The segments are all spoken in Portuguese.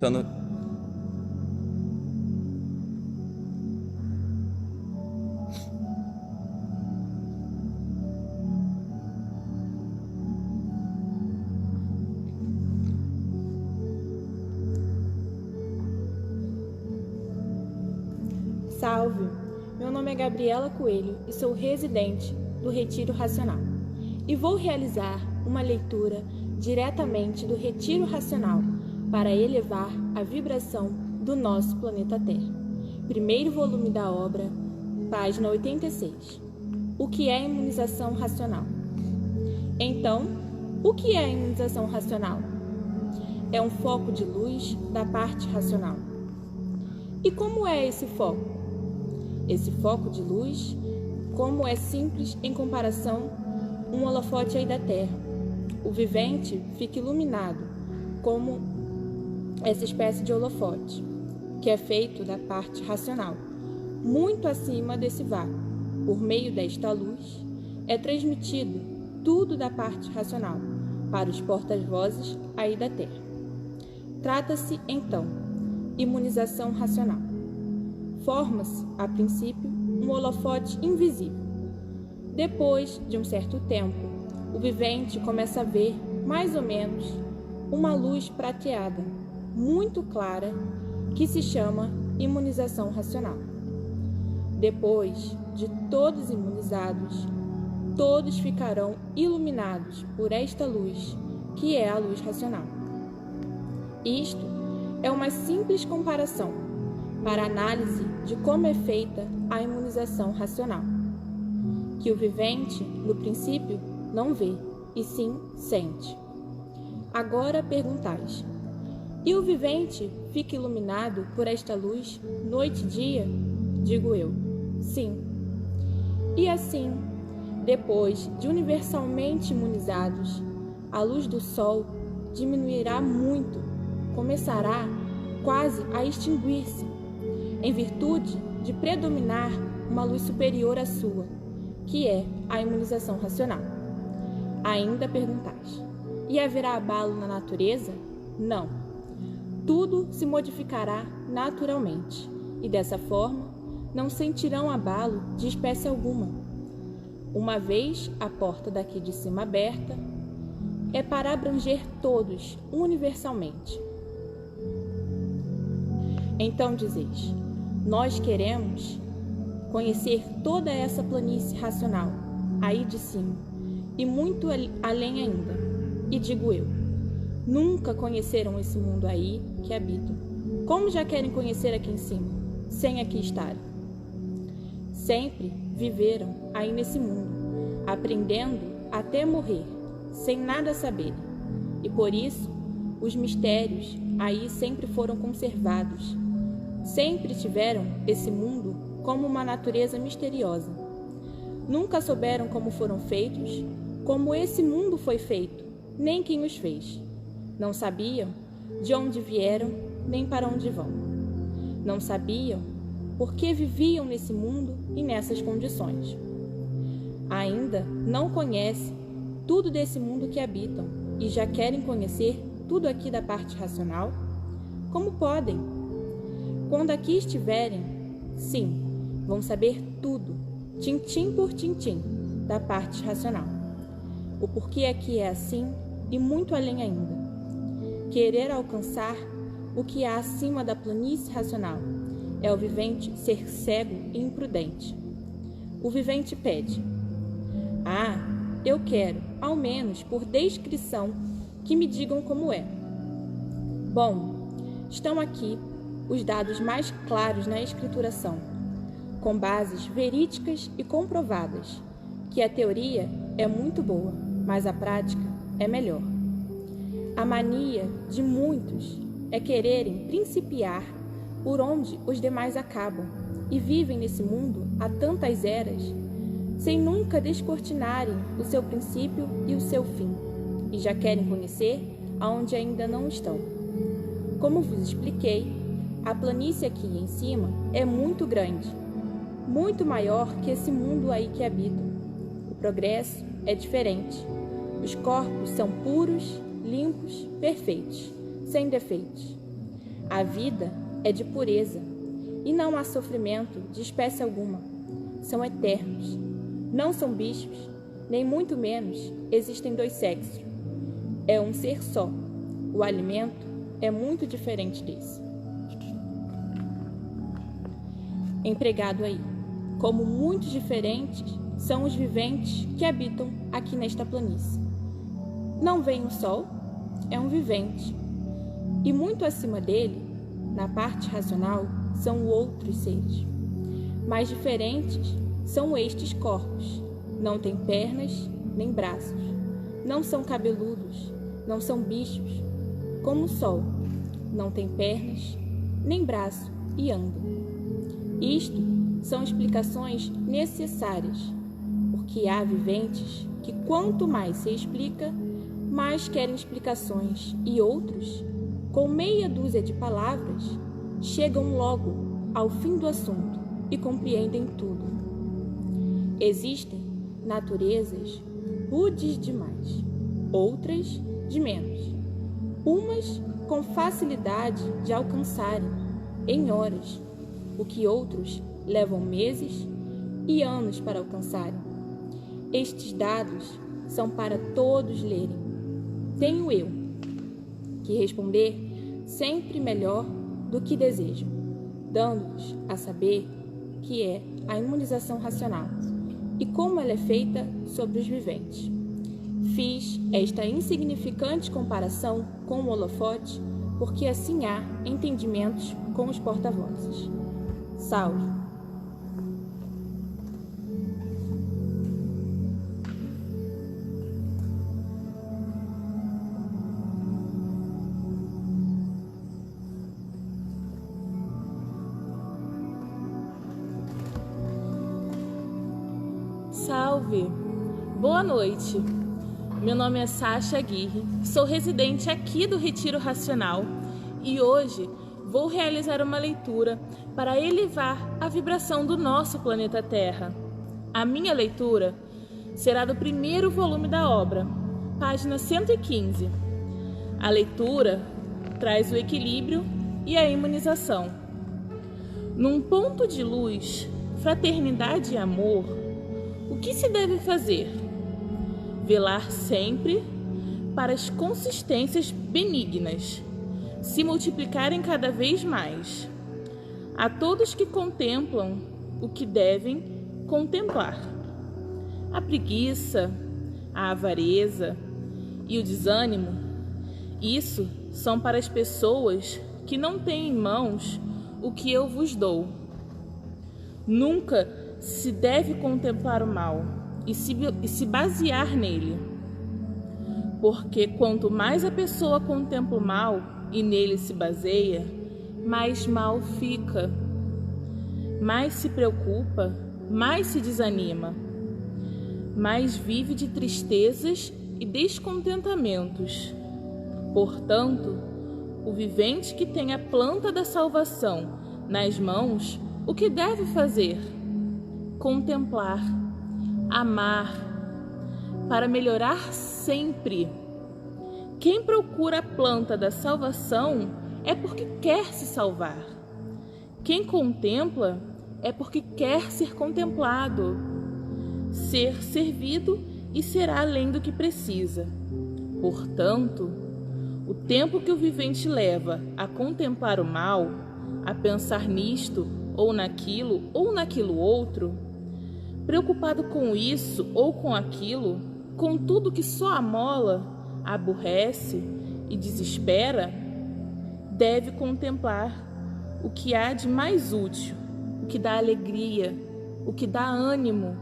Tá no... Salve! Meu nome é Gabriela Coelho e sou residente do Retiro Racional. E vou realizar uma leitura diretamente do Retiro Racional para elevar a vibração do nosso planeta Terra. Primeiro volume da obra, página 86. O que é imunização racional? Então, o que é imunização racional? É um foco de luz da parte racional. E como é esse foco? Esse foco de luz, como é simples em comparação um holofote aí da Terra. O vivente fica iluminado como essa espécie de holofote, que é feito da parte racional, muito acima desse vácuo. Por meio desta luz, é transmitido tudo da parte racional para os porta-vozes aí da Terra. Trata-se, então, imunização racional. Forma-se, a princípio, um holofote invisível. Depois de um certo tempo, o vivente começa a ver, mais ou menos, uma luz prateada, muito clara, que se chama imunização racional. Depois de todos imunizados, todos ficarão iluminados por esta luz, que é a luz racional. Isto é uma simples comparação para análise de como é feita a imunização racional, que o vivente, no princípio, não vê, e sim sente. Agora perguntais: e o vivente fica iluminado por esta luz noite e dia? Digo eu, sim. E assim, depois de universalmente imunizados, a luz do sol diminuirá muito, começará quase a extinguir-se, em virtude de predominar uma luz superior à sua, que é a imunização racional. Ainda perguntais: e haverá abalo na natureza? Não. Tudo se modificará naturalmente, e dessa forma não sentirão abalo de espécie alguma. Uma vez a porta daqui de cima aberta, é para abranger todos universalmente. Então dizeis: nós queremos conhecer toda essa planície racional, aí de cima, e muito além ainda. E digo eu: nunca conheceram esse mundo aí que habitam. Como já querem conhecer aqui em cima, sem aqui estarem? Sempre viveram aí nesse mundo, aprendendo até morrer, sem nada saberem. E por isso, os mistérios aí sempre foram conservados. Sempre tiveram esse mundo como uma natureza misteriosa. Nunca souberam como foram feitos, como esse mundo foi feito, nem quem os fez. Não sabiam de onde vieram, nem para onde vão. Não sabiam por que viviam nesse mundo e nessas condições. Ainda não conhecem tudo desse mundo que habitam e já querem conhecer tudo aqui da parte racional? Como podem? Quando aqui estiverem, sim, vão saber tudo, tintim por tintim, da parte racional. O porquê aqui é assim e muito além ainda. Querer alcançar o que há acima da planície racional é o vivente ser cego e imprudente. O vivente pede: eu quero, ao menos por descrição, que me digam como é. Bom, estão aqui os dados mais claros na escrituração, com bases verídicas e comprovadas, que a teoria é muito boa, mas a prática é melhor. A mania de muitos é quererem principiar por onde os demais acabam e vivem nesse mundo há tantas eras, sem nunca descortinarem o seu princípio e o seu fim, e já querem conhecer aonde ainda não estão. Como vos expliquei, a planície aqui em cima é muito grande, muito maior que esse mundo aí que habitam. O progresso é diferente. Os corpos são puros, limpos, perfeitos, sem defeitos. A vida é de pureza, e não há sofrimento de espécie alguma. São eternos. Não são bichos, nem muito menos existem dois sexos. É um ser só. O alimento é muito diferente desse. Empregado aí. Como muito diferentes são os viventes que habitam aqui nesta planície. Não vem o sol, é um vivente. E muito acima dele, na parte racional, são outros seres. Mais diferentes são estes corpos. Não têm pernas nem braços. Não são cabeludos, não são bichos. Como o sol, não tem pernas nem braço e andam. Isto são explicações necessárias, porque há viventes que quanto mais se explica, mais querem explicações, e outros, com meia dúzia de palavras, chegam logo ao fim do assunto e compreendem tudo. Existem naturezas rudes demais, outras de menos, umas com facilidade de alcançarem em horas o que outros levam meses e anos para alcançarem. Estes dados são para todos lerem. Tenho eu que responder sempre melhor do que desejam, dando-vos a saber que é a imunização racional e como ela é feita sobre os viventes. Fiz esta insignificante comparação com o holofote, porque assim há entendimentos com os porta-vozes. Salve! Salve! Boa noite! Meu nome é Sasha Aguirre, sou residente aqui do Retiro Racional e hoje vou realizar uma leitura para elevar a vibração do nosso planeta Terra. A minha leitura será do primeiro volume da obra, página 115. A leitura traz o equilíbrio e a imunização. Num ponto de luz, fraternidade e amor, o que se deve fazer? Velar sempre para as consistências benignas se multiplicarem cada vez mais. A todos que contemplam o que devem contemplar. A preguiça, a avareza e o desânimo, isso são para as pessoas que não têm em mãos o que eu vos dou. Nunca se deve contemplar o mal e se basear nele, porque quanto mais a pessoa contempla o mal e nele se baseia, mais mal fica, mais se preocupa, mais se desanima, mais vive de tristezas e descontentamentos. Portanto, o vivente que tem a planta da salvação nas mãos, o que deve fazer? Contemplar, amar, para melhorar sempre. Quem procura a planta da salvação é porque quer se salvar. Quem contempla é porque quer ser contemplado, ser servido e será além do que precisa. Portanto, o tempo que o vivente leva a contemplar o mal, a pensar nisto ou naquilo outro, preocupado com isso ou com aquilo, com tudo que só amola, aborrece e desespera, deve contemplar o que há de mais útil, o que dá alegria, o que dá ânimo,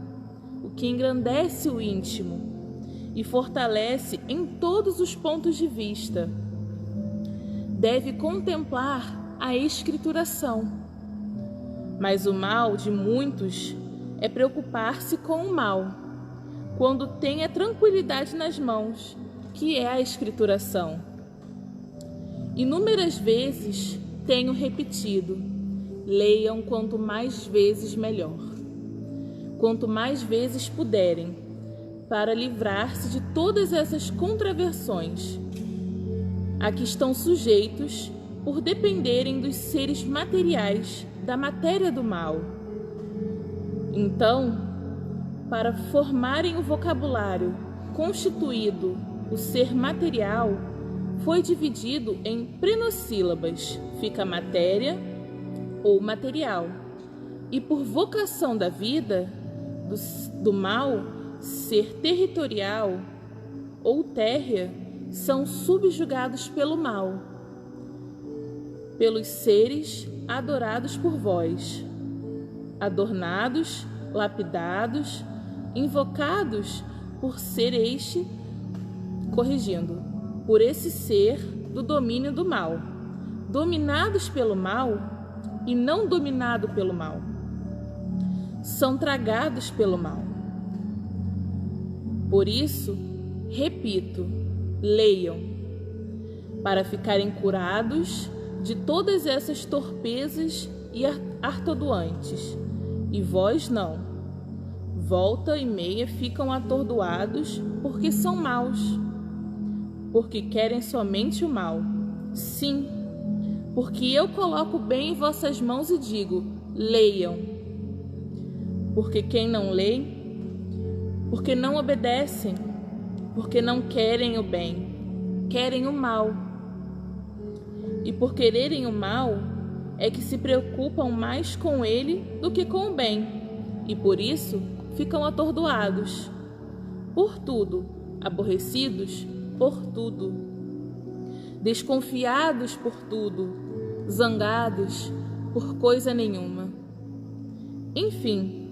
o que engrandece o íntimo e fortalece em todos os pontos de vista. Deve contemplar a escrituração. Mas o mal de muitos é preocupar-se com o mal, quando tem a tranquilidade nas mãos, que é a escrituração. Inúmeras vezes tenho repetido: leiam quanto mais vezes melhor, quanto mais vezes puderem, para livrar-se de todas essas contraversões a que estão sujeitos por dependerem dos seres materiais da matéria do mal. Então, para formarem o vocabulário constituído o ser material, foi dividido em prenossílabas, fica matéria ou material. E por vocação da vida, do mal, ser territorial ou térrea, são subjugados pelo mal, pelos seres adorados por vós, adornados, lapidados, invocados por ser este, corrigindo, por esse ser do domínio do mal, dominados pelo mal e não dominado pelo mal, são tragados pelo mal. Por isso, repito, leiam, para ficarem curados de todas essas torpezas e atordoantes, e vós não. Volta e meia ficam atordoados porque são maus, porque querem somente o mal. Sim, porque eu coloco o bem em vossas mãos e digo, leiam. Porque quem não lê, porque não obedecem, porque não querem o bem, querem o mal. E por quererem o mal, é que se preocupam mais com ele do que com o bem, e por isso ficam atordoados por tudo, aborrecidos por tudo, desconfiados por tudo, zangados por coisa nenhuma. Enfim,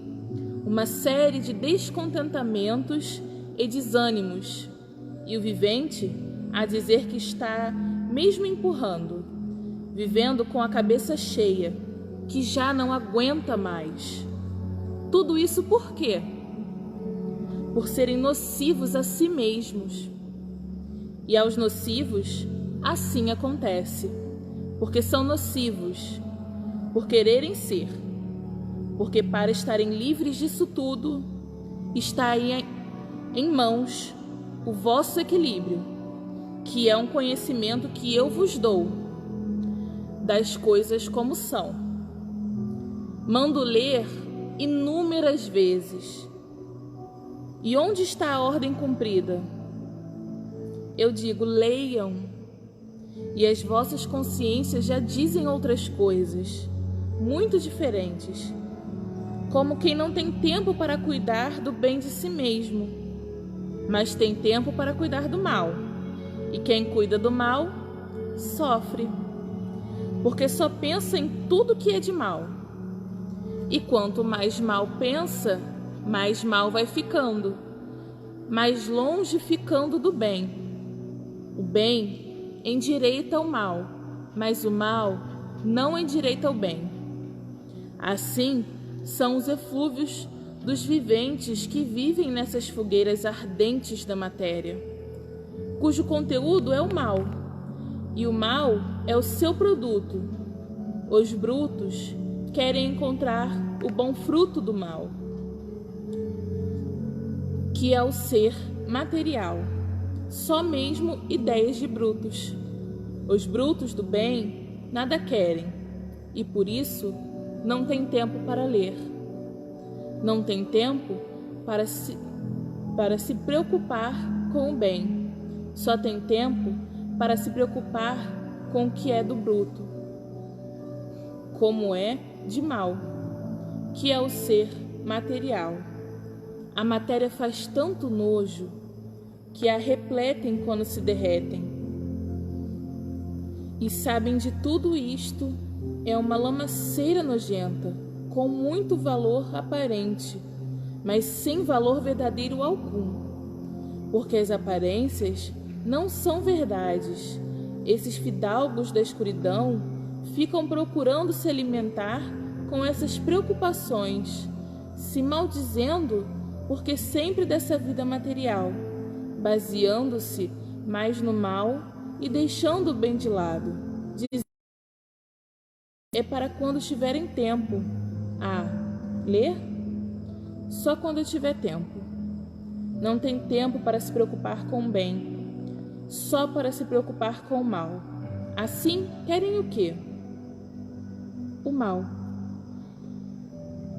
uma série de descontentamentos e desânimos, e o vivente a dizer que está mesmo empurrando, vivendo com a cabeça cheia, que já não aguenta mais. Tudo isso por quê? Por serem nocivos a si mesmos. E aos nocivos, assim acontece, porque são nocivos, por quererem ser, porque para estarem livres disso tudo, está aí em mãos o vosso equilíbrio, que é um conhecimento que eu vos dou das coisas como são. Mando ler inúmeras vezes. E onde está a ordem cumprida? Eu digo, leiam. E as vossas consciências já dizem outras coisas, muito diferentes. Como quem não tem tempo para cuidar do bem de si mesmo, mas tem tempo para cuidar do mal. E quem cuida do mal, sofre, porque só pensa em tudo que é de mal. E quanto mais mal pensa, mais mal vai ficando, mais longe ficando do bem. O bem endireita o mal, mas o mal não endireita o bem. Assim são os eflúvios dos viventes que vivem nessas fogueiras ardentes da matéria, cujo conteúdo é o mal, e o mal é o seu produto. Os brutos querem encontrar o bom fruto do mal, que é o ser material, só mesmo ideias de brutos. Os brutos do bem nada querem, e por isso não tem tempo para ler, não tem tempo para se preocupar com o bem, só tem tempo para se preocupar com o que é do bruto, como é de mal, que é o ser material. A matéria faz tanto nojo que a repletem quando se derretem. E sabem de tudo isto, é uma lamaceira nojenta, com muito valor aparente, mas sem valor verdadeiro algum, porque as aparências não são verdades. Esses fidalgos da escuridão ficam procurando se alimentar com essas preocupações, se maldizendo porque sempre dessa vida material, baseando-se mais no mal e deixando o bem de lado. É para quando tiverem tempo. Ler? Só quando eu tiver tempo. Não tem tempo para se preocupar com o bem, só para se preocupar com o mal. Assim, querem o quê? O mal.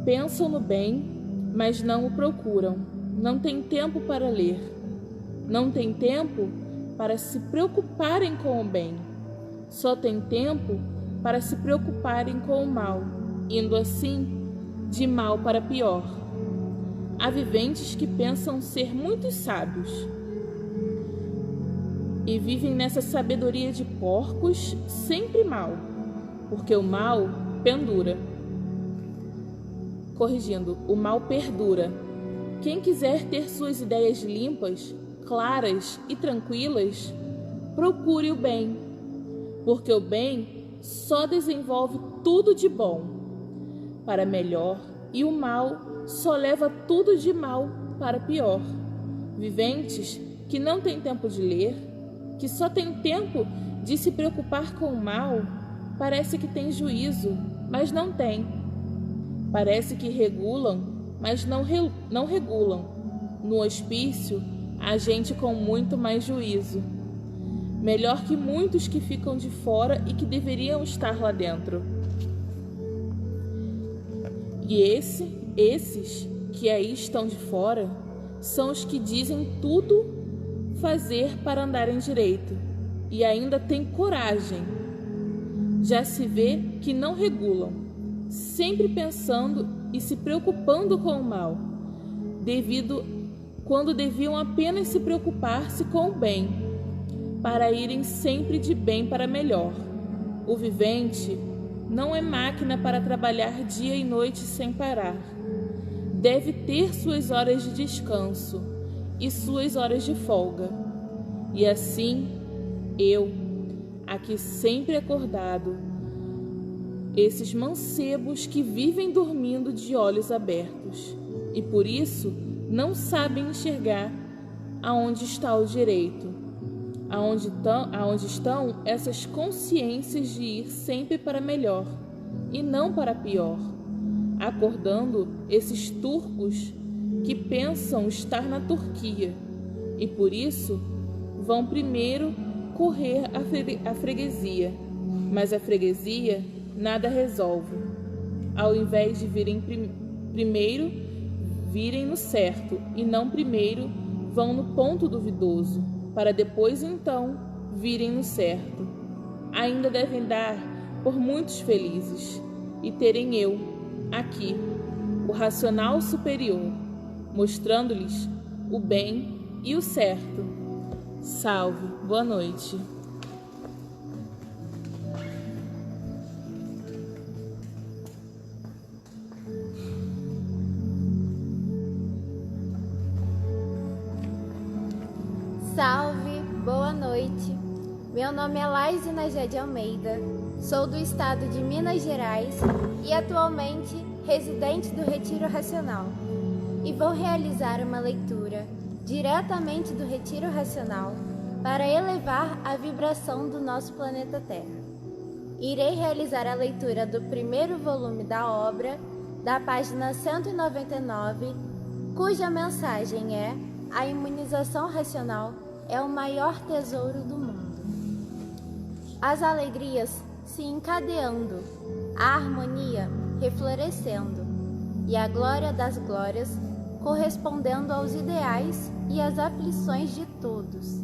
Pensam no bem, mas não o procuram. Não têm tempo para ler. Não têm tempo para se preocuparem com o bem. Só têm tempo para se preocuparem com o mal, indo assim de mal para pior. Há viventes que pensam ser muito sábios e vivem nessa sabedoria de porcos, sempre mal, porque o mal pendura. Corrigindo, o mal perdura. Quem quiser ter suas ideias limpas, claras e tranquilas, procure o bem, porque o bem só desenvolve tudo de bom para melhor e o mal só leva tudo de mal para pior. Viventes que não têm tempo de ler, que só têm tempo de se preocupar com o mal, parece que têm juízo, mas não têm. Parece que regulam, mas não regulam. No hospício, há gente com muito mais juízo. Melhor que muitos que ficam de fora e que deveriam estar lá dentro. E esses que aí estão de fora são os que dizem tudo fazer para andarem direito e ainda têm coragem. Já se vê que não regulam, sempre pensando e se preocupando com o mal, quando deviam apenas se preocupar-se com o bem, para irem sempre de bem para melhor. O vivente não é máquina para trabalhar dia e noite sem parar. Deve ter suas horas de descanso e suas horas de folga. E assim, eu, aqui sempre acordado, esses mancebos que vivem dormindo de olhos abertos e por isso não sabem enxergar aonde está o direito, aonde estão essas consciências de ir sempre para melhor e não para pior, acordando esses turcos que pensam estar na Turquia e por isso vão primeiro correr a freguesia, mas a freguesia nada resolve. Ao invés de virem primeiro, virem no certo e não primeiro vão no ponto duvidoso, para depois então virem no certo. Ainda devem dar por muitos felizes e terem eu, aqui, o racional superior, mostrando-lhes o bem e o certo. Salve, boa noite. Salve, boa noite. Meu nome é Laíse Najé de Almeida, sou do estado de Minas Gerais e atualmente residente do Retiro Racional. E vou realizar uma leitura diretamente do Retiro Racional para elevar a vibração do nosso planeta Terra. Irei realizar a leitura do primeiro volume da obra, da página 199, cuja mensagem é: a imunização racional é o maior tesouro do mundo. As alegrias se encadeando, a harmonia reflorescendo e a glória das glórias correspondendo aos ideais e às aflições de todos.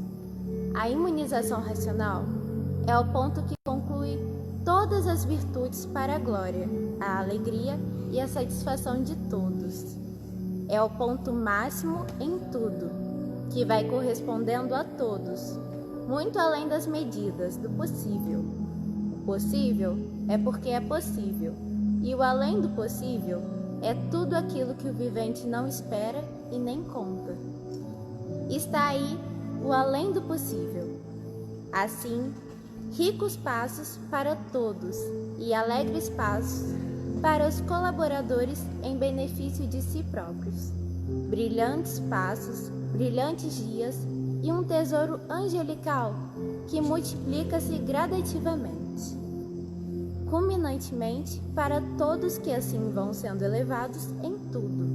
A imunização racional é o ponto que conclui todas as virtudes para a glória, a alegria e a satisfação de todos. É o ponto máximo em tudo, que vai correspondendo a todos, muito além das medidas do possível. O possível é porque é possível, e o além do possível é tudo aquilo que o vivente não espera e nem conta. Está aí o além do possível. Assim, ricos passos para todos e alegres passos para os colaboradores em benefício de si próprios. Brilhantes passos, brilhantes dias e um tesouro angelical que multiplica-se gradativamente, culminantemente para todos que assim vão sendo elevados em tudo.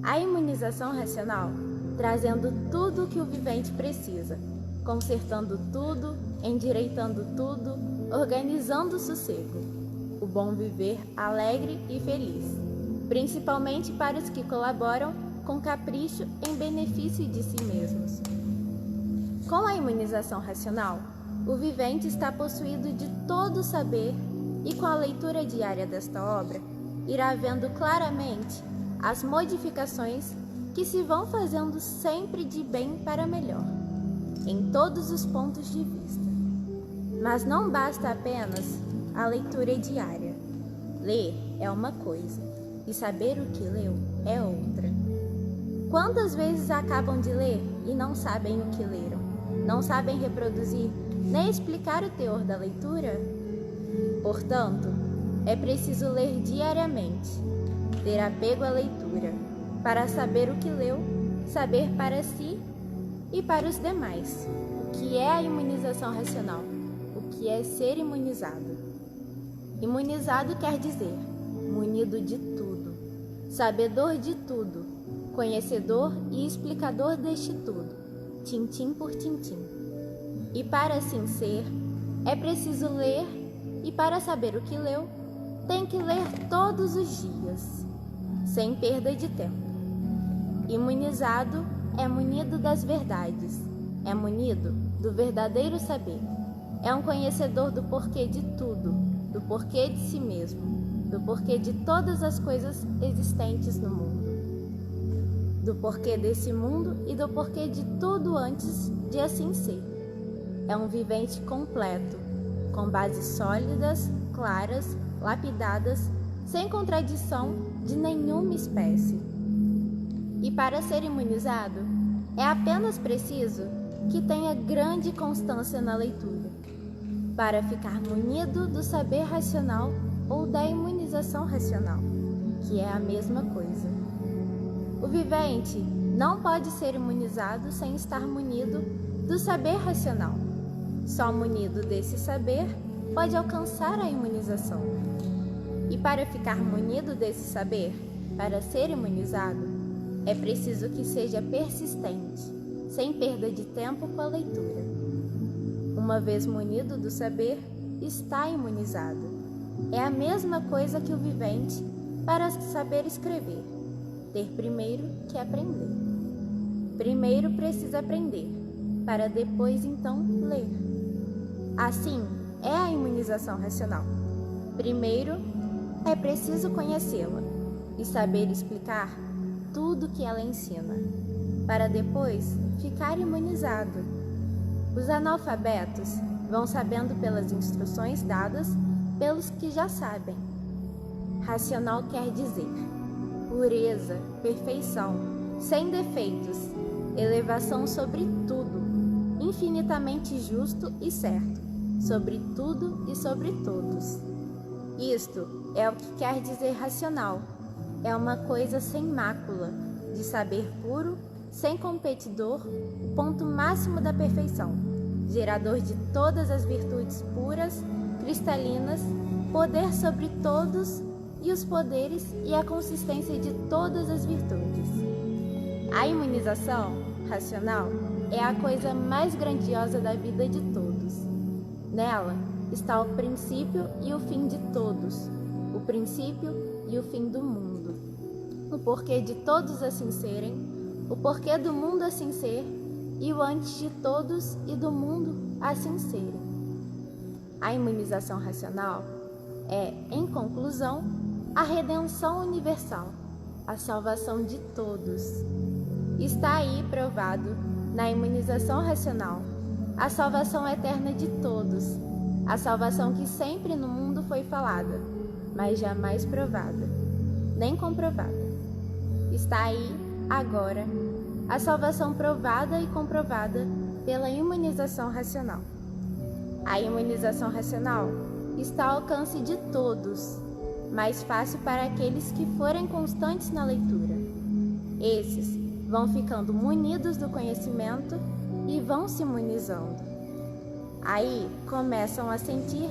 A imunização racional, trazendo tudo o que o vivente precisa, consertando tudo endireitando tudo, organizando o sossego, o bom viver alegre e feliz, principalmente para os que colaboram com capricho em benefício de si mesmos. Com a imunização racional, o vivente está possuído de todo o saber e com a leitura diária desta obra, irá vendo claramente as modificações que se vão fazendo sempre de bem para melhor, em todos os pontos de vista. Mas não basta apenas a leitura diária. Ler é uma coisa e saber o que leu é outra. Quantas vezes acabam de ler e não sabem o que leram? Não sabem reproduzir nem explicar o teor da leitura? Portanto, é preciso ler diariamente, ter apego à leitura, para saber o que leu, saber para si e para os demais o que é a imunização racional, o que é ser imunizado. Imunizado quer dizer munido de tudo, sabedor de tudo, conhecedor e explicador deste tudo, tintim por tintim. E para assim ser, é preciso ler, e para saber o que leu, tem que ler todos os dias, sem perda de tempo. Imunizado é munido das verdades, é munido do verdadeiro saber, é um conhecedor do porquê de tudo, do porquê de si mesmo, do porquê de todas as coisas existentes no mundo, do porquê desse mundo e do porquê de tudo antes de assim ser. É um vivente completo, com bases sólidas, claras, lapidadas, sem contradição de nenhuma espécie. E para ser imunizado, é apenas preciso que tenha grande constância na leitura, para ficar munido do saber racional ou da imunização racional, que é a mesma coisa. O vivente não pode ser imunizado sem estar munido do saber racional. Só munido desse saber pode alcançar a imunização. E para ficar munido desse saber, para ser imunizado, é preciso que seja persistente, sem perda de tempo com a leitura. Uma vez munido do saber, está imunizado. É a mesma coisa que o vivente para saber escrever, ter primeiro que aprender. Primeiro precisa aprender, para depois então ler. Assim é a imunização racional. Primeiro é preciso conhecê-la e saber explicar tudo que ela ensina, para depois ficar imunizado. Os analfabetos vão sabendo pelas instruções dadas pelos que já sabem. Racional quer dizer pureza, perfeição, sem defeitos, elevação sobre tudo, infinitamente justo e certo, sobre tudo e sobre todos. Isto é o que quer dizer racional. É uma coisa sem mácula, de saber puro, sem competidor, o ponto máximo da perfeição, gerador de todas as virtudes puras, cristalinas, poder sobre todos e os poderes e a consistência de todas as virtudes. A imunização racional é a coisa mais grandiosa da vida de todos. Nela está o princípio e o fim de todos, o princípio e o fim do mundo, o porquê de todos assim serem, o porquê do mundo assim ser e o antes de todos e do mundo assim serem. A imunização racional é, em conclusão, a redenção universal, a salvação de todos. Está aí provado na imunização racional a salvação eterna de todos, a salvação que sempre no mundo foi falada, mas jamais provada, nem comprovada. Está aí, agora, a salvação provada e comprovada pela imunização racional. A imunização racional está ao alcance de todos, mais fácil para aqueles que forem constantes na leitura. Esses vão ficando munidos do conhecimento e vão se imunizando. Aí começam a sentir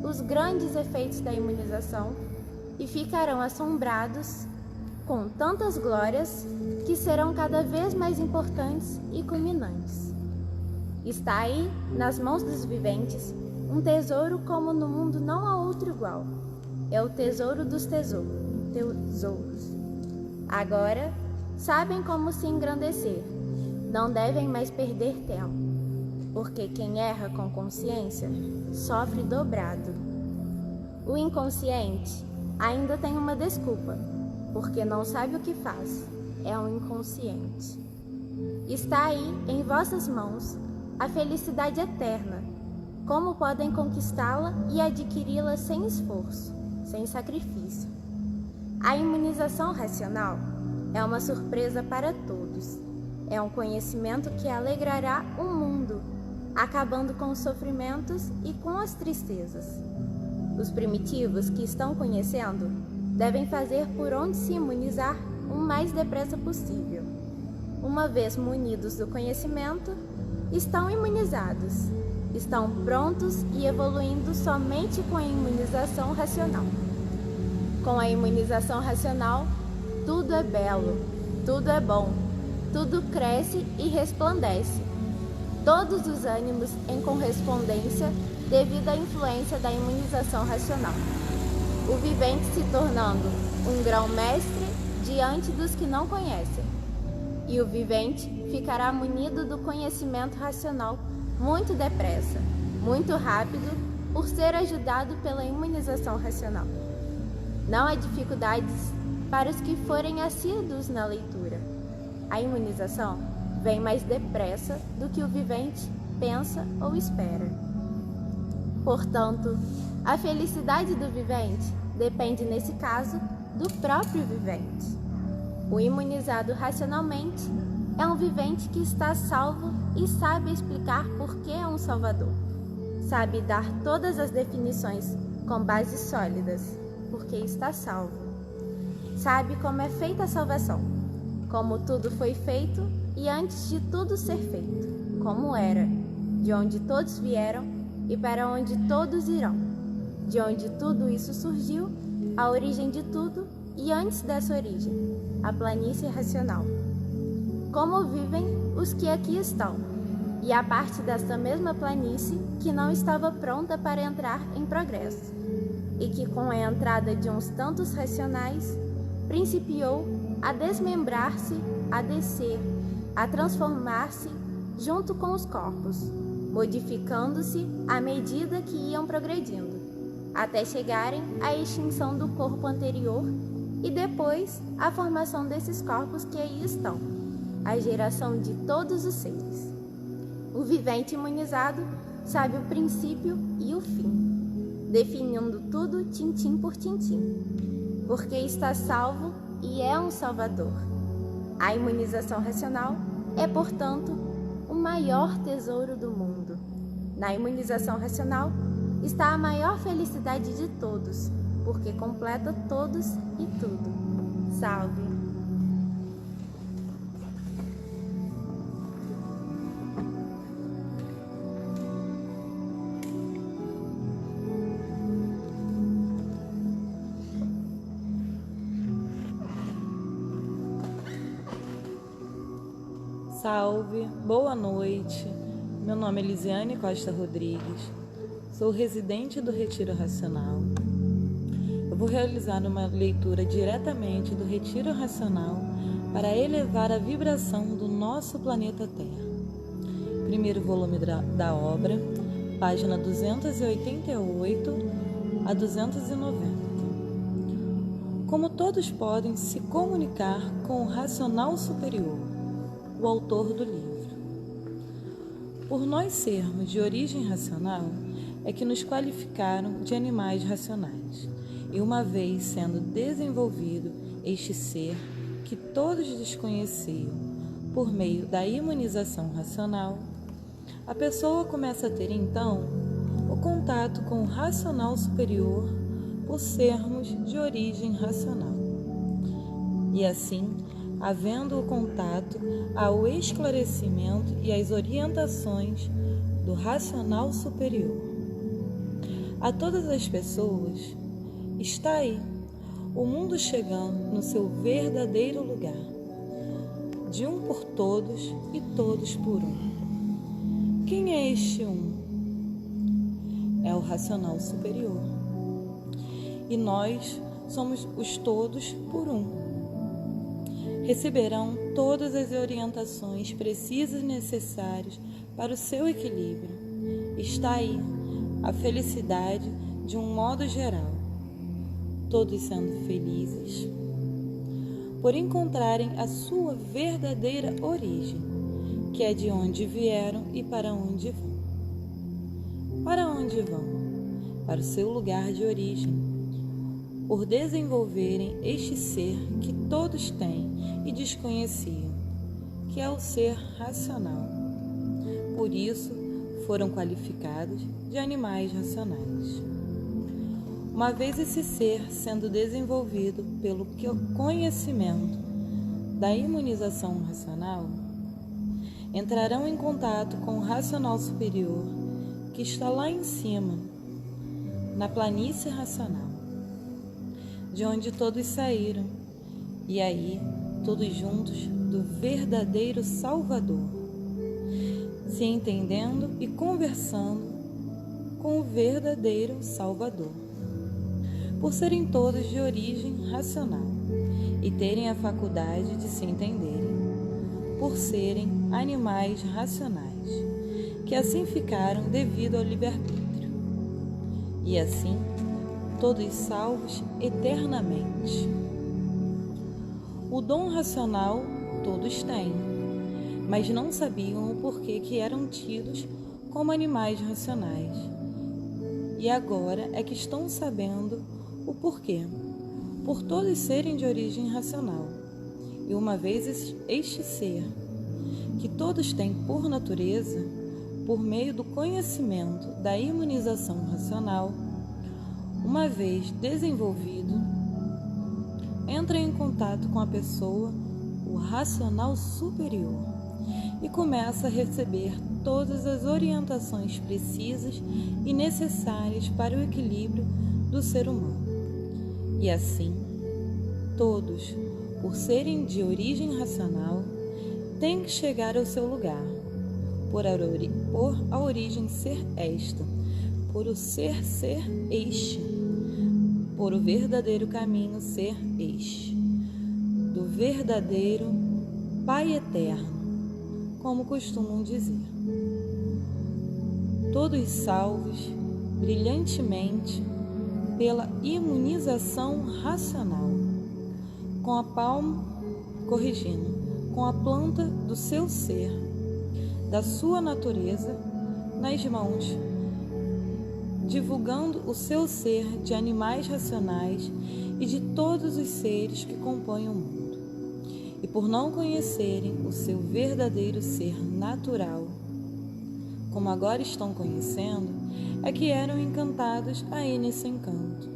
os grandes efeitos da imunização e ficarão assombrados com tantas glórias que serão cada vez mais importantes e culminantes. Está aí, nas mãos dos viventes, um tesouro como no mundo não há outro igual. É o tesouro dos tesouros. Agora, sabem como se engrandecer. Não devem mais perder tempo, porque quem erra com consciência sofre dobrado. O inconsciente ainda tem uma desculpa, porque não sabe o que faz. É um inconsciente. Está aí, em vossas mãos, a felicidade eterna. Como podem conquistá-la e adquiri-la sem esforço, sem sacrifício? A imunização racional é uma surpresa para todos. É um conhecimento que alegrará o mundo, acabando com os sofrimentos e com as tristezas. Os primitivos que estão conhecendo devem fazer por onde se imunizar o mais depressa possível. Uma vez munidos do conhecimento, estão imunizados. Estão prontos e evoluindo somente com a imunização racional. Com a imunização racional, tudo é belo, tudo é bom, tudo cresce e resplandece. Todos os ânimos em correspondência devido à influência da imunização racional. O vivente se tornando um grão-mestre diante dos que não conhecem. E o vivente ficará munido do conhecimento racional muito depressa, muito rápido, por ser ajudado pela imunização racional. Não há dificuldades para os que forem assíduos na leitura. A imunização vem mais depressa do que o vivente pensa ou espera. Portanto, a felicidade do vivente depende, nesse caso, do próprio vivente. O imunizado racionalmente é um vivente que está salvo e sabe explicar por que é um salvador. Sabe dar todas as definições com bases sólidas, porque está salvo. Sabe como é feita a salvação, como tudo foi feito e antes de tudo ser feito, como era, de onde todos vieram e para onde todos irão, de onde tudo isso surgiu, a origem de tudo e antes dessa origem, a planície racional. Como vivem os que aqui estão, e a parte desta mesma planície que não estava pronta para entrar em progresso, e que com a entrada de uns tantos racionais, principiou a desmembrar-se, a descer, a transformar-se junto com os corpos, modificando-se à medida que iam progredindo, até chegarem à extinção do corpo anterior e depois à formação desses corpos que aí estão, a geração de todos os seres. O vivente imunizado sabe o princípio e o fim, definindo tudo tintim por tintim, porque está salvo e é um salvador. A imunização racional é, portanto, o maior tesouro do mundo. Na imunização racional está a maior felicidade de todos, porque completa todos e tudo. Salve! Salve, boa noite. Meu nome é Lisiane Costa Rodrigues, sou residente do Retiro Racional. Eu vou realizar uma leitura diretamente do Retiro Racional para elevar a vibração do nosso planeta Terra. Primeiro volume da obra, página 288 a 290. Como todos podem se comunicar com o racional superior, o autor do livro. Por nós sermos de origem racional, é que nos qualificaram de animais racionais. E uma vez sendo desenvolvido este ser que todos desconheciam por meio da imunização racional, a pessoa começa a ter então o contato com o racional superior por sermos de origem racional. E assim, havendo o contato, há o esclarecimento e as orientações do racional superior. A todas as pessoas está aí o mundo chegando no seu verdadeiro lugar, de um por todos e todos por um. Quem é este um? É o racional superior. E nós somos os todos por um. Receberão todas as orientações precisas e necessárias para o seu equilíbrio. Está aí a felicidade de um modo geral, todos sendo felizes por encontrarem a sua verdadeira origem, que é de onde vieram e para onde vão. Para onde vão? Para o seu lugar de origem, por desenvolverem este ser que todos têm e desconheciam, que é o ser racional. Por isso, foram qualificados de animais racionais. Uma vez esse ser sendo desenvolvido pelo conhecimento da imunização racional, entrarão em contato com o racional superior que está lá em cima, na planície racional, de onde todos saíram, e aí, todos juntos, do verdadeiro Salvador, se entendendo e conversando com o verdadeiro Salvador, por serem todos de origem racional e terem a faculdade de se entenderem, por serem animais racionais, que assim ficaram devido ao livre-arbítrio, e assim todos salvos eternamente. O dom racional todos têm, mas não sabiam o porquê que eram tidos como animais racionais. E agora é que estão sabendo o porquê, por todos serem de origem racional. E uma vez este ser, que todos têm por natureza, por meio do conhecimento da imunização racional, uma vez desenvolvido, entra em contato com a pessoa, o racional superior, e começa a receber todas as orientações precisas e necessárias para o equilíbrio do ser humano. E assim, todos, por serem de origem racional, têm que chegar ao seu lugar, por a origem ser esta, por o ser este, por o verdadeiro caminho ser este, do verdadeiro Pai Eterno, como costumam dizer. Todos salvos brilhantemente pela imunização racional, com a planta do seu ser, da sua natureza, nas mãos, divulgando o seu ser de animais racionais e de todos os seres que compõem o mundo. E por não conhecerem o seu verdadeiro ser natural, como agora estão conhecendo, é que eram encantados aí nesse encanto,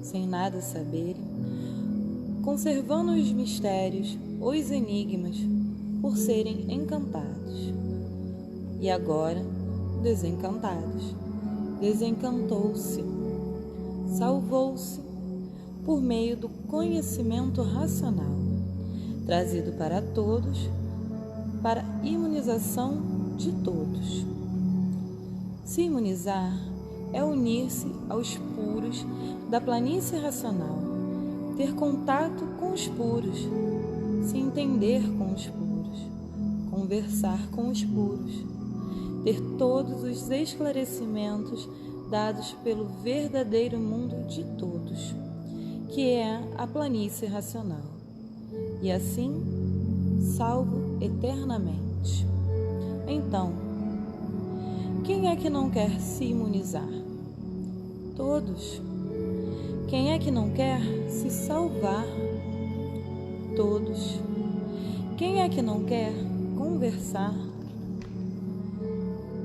sem nada saberem, conservando os mistérios, os enigmas, por serem encantados. E agora, desencantados, desencantou-se, salvou-se por meio do conhecimento racional, trazido para todos, para a imunização de todos. Se imunizar é unir-se aos puros da planície racional, ter contato com os puros, se entender com os puros, conversar com os puros, ter todos os esclarecimentos dados pelo verdadeiro mundo de todos, que é a planície racional, e assim salvo eternamente. Então, quem é que não quer se imunizar? Todos. Quem é que não quer se salvar? Todos. Quem é que não quer conversar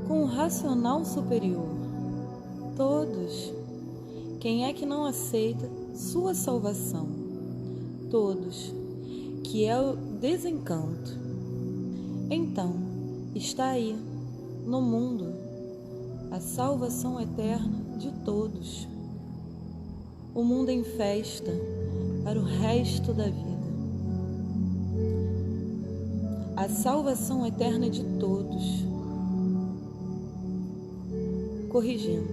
com o racional superior? Todos. Quem é que não aceita sua salvação? Todos. Que é o desencanto. Então, está aí, no mundo, a salvação eterna de todos. O mundo em festa para o resto da vida. A salvação eterna de todos. corrigindo.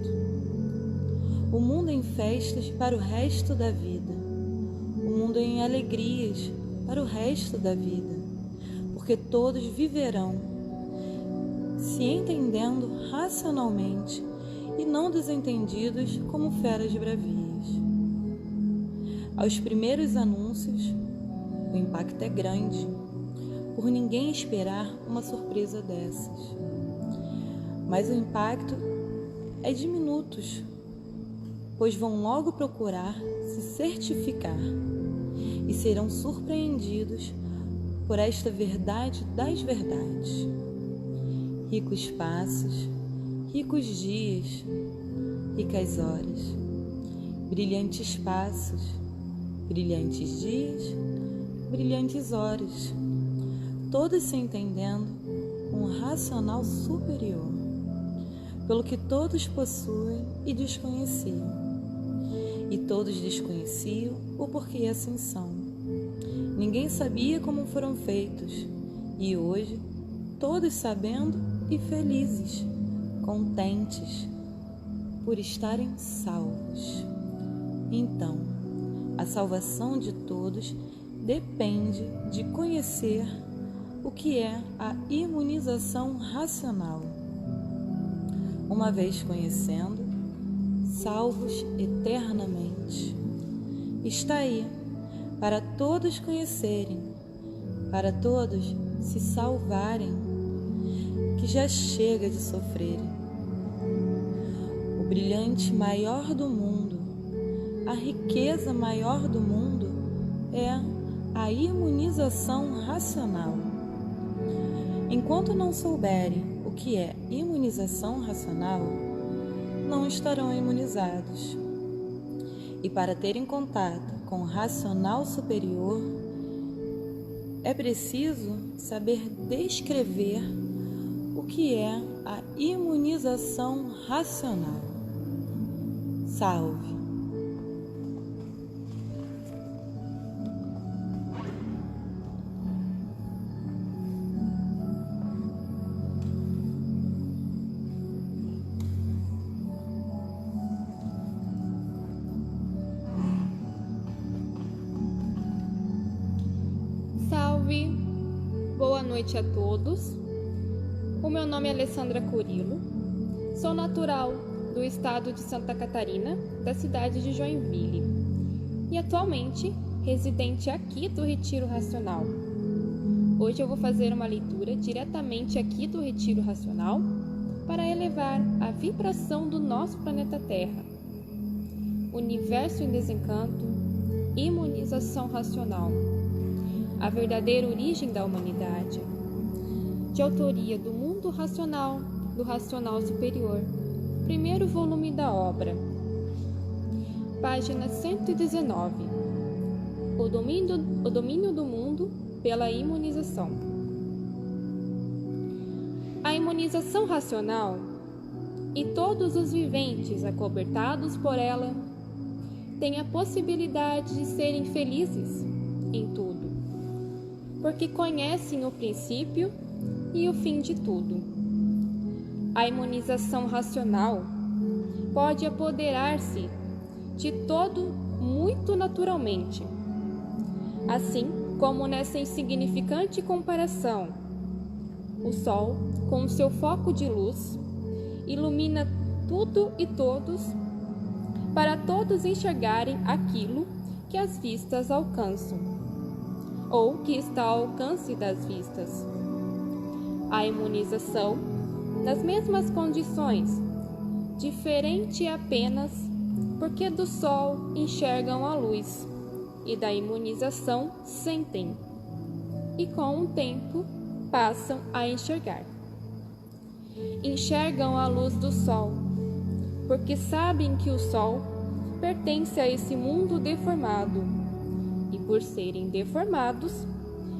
O mundo em festas para o resto da vida. O mundo em alegrias para o resto da vida. Porque todos viverão se entendendo racionalmente e não desentendidos como feras bravias. Aos primeiros anúncios, o impacto é grande, por ninguém esperar uma surpresa dessas. Mas o impacto é de minutos, pois vão logo procurar se certificar e serão surpreendidos por esta verdade das verdades. Ricos passos, ricos dias, ricas horas, brilhantes passos, brilhantes dias, brilhantes horas, todos se entendendo com um racional superior, pelo que todos possuem e desconheciam, e todos desconheciam o porquê assim são. Ninguém sabia como foram feitos, e hoje, todos sabendo e felizes, contentes por estarem salvos. Então, a salvação de todos depende de conhecer o que é a imunização racional. Uma vez conhecendo, salvos eternamente. Está aí, para todos conhecerem, para todos se salvarem, que já chega de sofrerem. O brilhante maior do mundo, a riqueza maior do mundo é a imunização racional. Enquanto não souberem o que é imunização racional, não estarão imunizados. E para terem contato com o racional superior, é preciso saber descrever o que é a imunização racional. Salve! Salve! Boa noite a todos. O meu nome é Alessandra Curilo. Sou natural do estado de Santa Catarina, da cidade de Joinville, e atualmente residente aqui do Retiro Racional. Hoje eu vou fazer uma leitura diretamente aqui do Retiro Racional para elevar a vibração do nosso planeta Terra. Universo em desencanto, imunização racional. A verdadeira origem da humanidade, de autoria do Mundo Racional, do Racional Superior, primeiro volume da obra, página 119, o domínio do mundo pela imunização. A imunização racional e todos os viventes acobertados por ela têm a possibilidade de serem felizes em tudo, porque conhecem o princípio e o fim de tudo. A imunização racional pode apoderar-se de todo muito naturalmente, assim como nessa insignificante comparação. O Sol, com seu foco de luz, ilumina tudo e todos, para todos enxergarem aquilo que as vistas alcançam, ou que está ao alcance das vistas. A imunização, nas mesmas condições, diferente apenas porque do Sol enxergam a luz e da imunização sentem, e com o tempo passam a enxergar. Enxergam a luz do Sol, porque sabem que o Sol pertence a esse mundo deformado, e por serem deformados,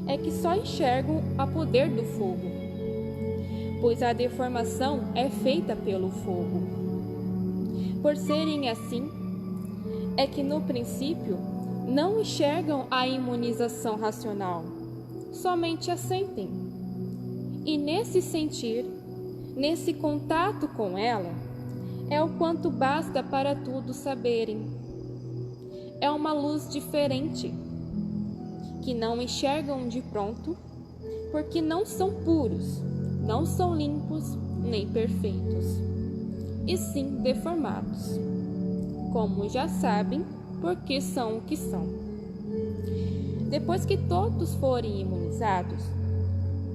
é que só enxergam a poder do fogo, pois a deformação é feita pelo fogo. Por serem assim, é que no princípio não enxergam a imunização racional, somente a sentem. E nesse sentir, nesse contato com ela, é o quanto basta para tudo saberem. É uma luz diferente, que não enxergam de pronto, porque não são puros, não são limpos nem perfeitos, e sim deformados, como já sabem, porque são o que são. Depois que todos forem imunizados,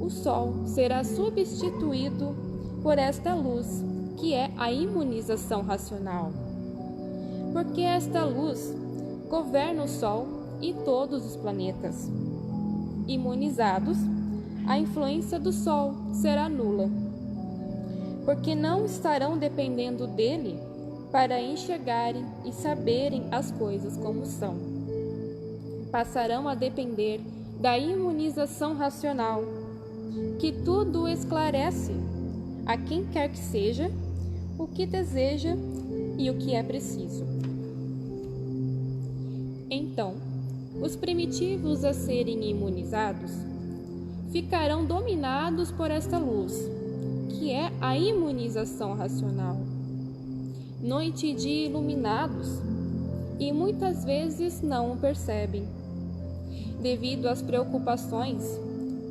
o Sol será substituído por esta luz, que é a imunização racional, porque esta luz governa o Sol e todos os planetas. Imunizados, a influência do Sol será nula, porque não estarão dependendo dele para enxergarem e saberem as coisas como são. Passarão a depender da imunização racional, que tudo esclarece a quem quer que seja, o que deseja e o que é preciso. Então, os primitivos a serem imunizados ficarão dominados por esta luz, que é a imunização racional. Noite e dia iluminados, e muitas vezes não o percebem, devido às preocupações,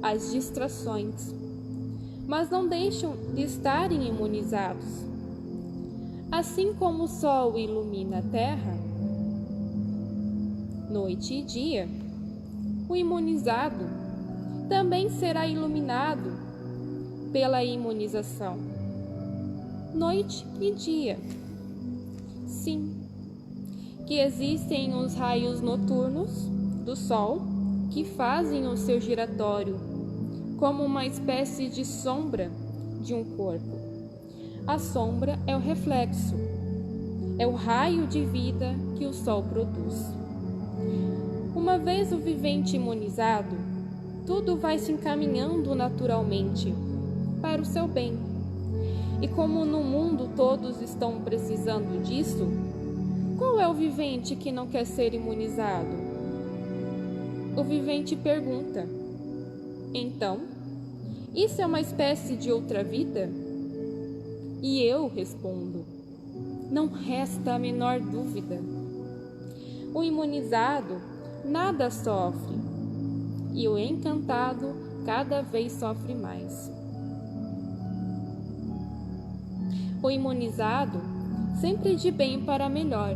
às distrações, mas não deixam de estarem imunizados. Assim como o Sol ilumina a Terra, noite e dia, o imunizado também será iluminado pela imunização, noite e dia. Sim, que existem os raios noturnos do Sol que fazem o seu giratório como uma espécie de sombra de um corpo. A sombra é o reflexo, é o raio de vida que o Sol produz. Uma vez o vivente imunizado, tudo vai se encaminhando naturalmente para o seu bem. E como no mundo todos estão precisando disso, qual é o vivente que não quer ser imunizado? O vivente pergunta: então, isso é uma espécie de outra vida? E eu respondo: não resta a menor dúvida. O imunizado nada sofre, e o encantado cada vez sofre mais. O imunizado sempre de bem para melhor,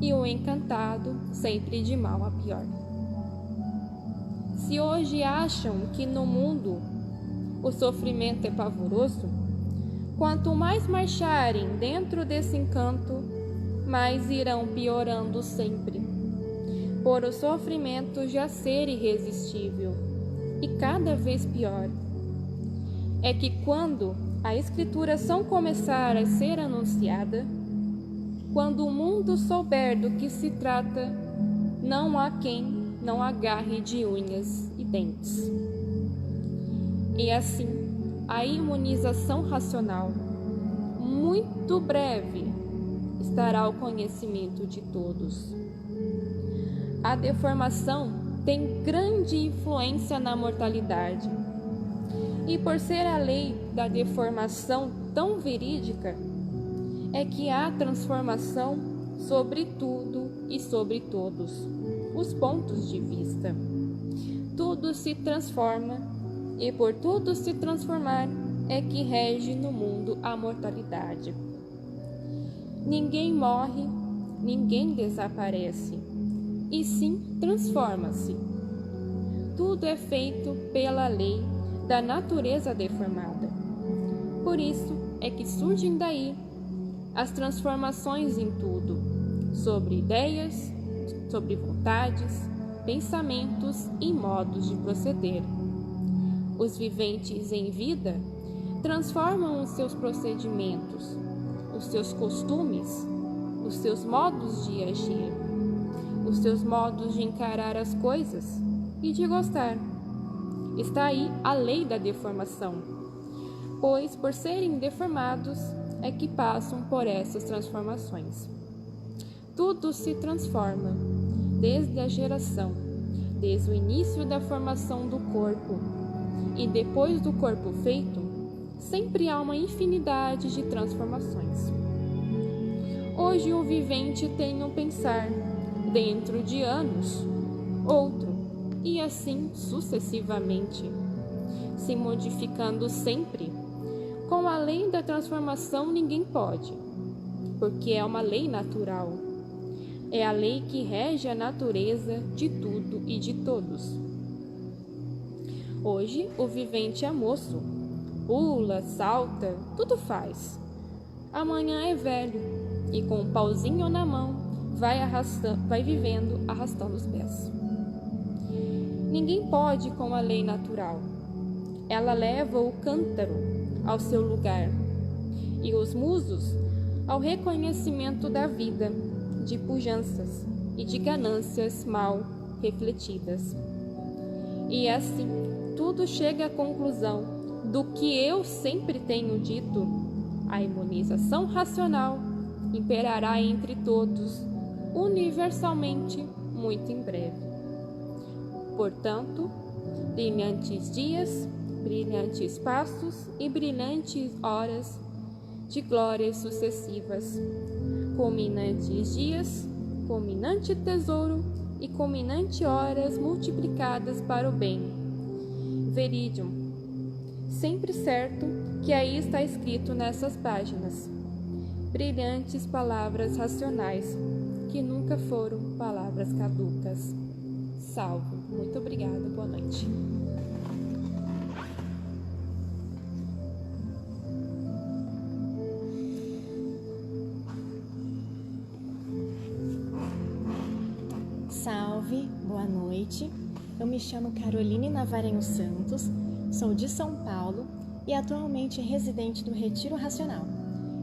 e o encantado sempre de mal a pior. Se hoje acham que no mundo o sofrimento é pavoroso, quanto mais marcharem dentro desse encanto, mais irão piorando sempre, por o sofrimento já ser irresistível e cada vez pior. É que quando a escrituração começar a ser anunciada, quando o mundo souber do que se trata, não há quem não agarre de unhas e dentes. E assim, a imunização racional, muito breve, estará ao conhecimento de todos. A deformação tem grande influência na mortalidade. E por ser a lei da deformação tão verídica, é que há transformação sobre tudo e sobre todos os pontos de vista. Tudo se transforma, e por tudo se transformar é que rege no mundo a mortalidade. Ninguém morre, ninguém desaparece, e sim transforma-se. Tudo é feito pela lei da natureza deformada. Por isso é que surgem daí as transformações em tudo, sobre ideias, sobre vontades, pensamentos e modos de proceder. Os viventes em vida transformam os seus procedimentos, os seus costumes, os seus modos de agir, os seus modos de encarar as coisas e de gostar. Está aí a lei da deformação, pois por serem deformados é que passam por essas transformações. Tudo se transforma, desde a geração, desde o início da formação do corpo, e depois do corpo feito, sempre há uma infinidade de transformações. Hoje o vivente tem um pensar, dentro de anos, outro, e assim sucessivamente, se modificando sempre. Com a lei da transformação ninguém pode, porque é uma lei natural. É a lei que rege a natureza de tudo e de todos. Hoje o vivente é moço, pula, salta, tudo faz. Amanhã é velho e com um pauzinho na mão vai vivendo arrastando os pés. Ninguém pode com a lei natural. Ela leva o cântaro ao seu lugar e os musos ao reconhecimento da vida, de pujanças e de ganâncias mal refletidas. E assim, tudo chega à conclusão do que eu sempre tenho dito: a imunização racional imperará entre todos, universalmente, muito em breve. Portanto, brilhantes dias, brilhantes passos e brilhantes horas de glórias sucessivas, culminantes dias, culminante tesouro e culminante horas multiplicadas para o bem. Veridium, sempre certo que aí está escrito nessas páginas. Brilhantes palavras racionais, que nunca foram palavras caducas. Salve. Muito obrigada. Boa noite. Salve, boa noite. Eu me chamo Caroline Navarenho Santos, sou de São Paulo e atualmente residente do Retiro Racional.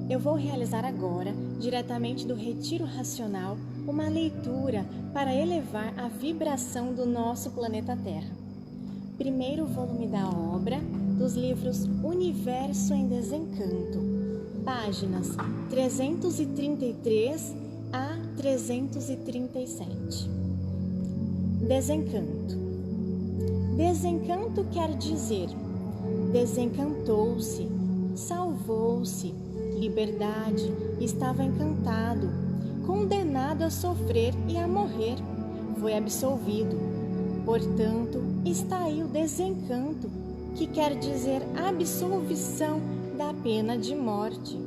Eu vou realizar agora, diretamente do Retiro Racional, uma leitura para elevar a vibração do nosso planeta Terra. Primeiro volume da obra, dos livros Universo em Desencanto, páginas 333 a 337. Desencanto. Desencanto quer dizer desencantou-se, salvou-se, liberdade, estava encantado, condenado a sofrer e a morrer, foi absolvido. Portanto, está aí o desencanto, que quer dizer absolvição da pena de morte.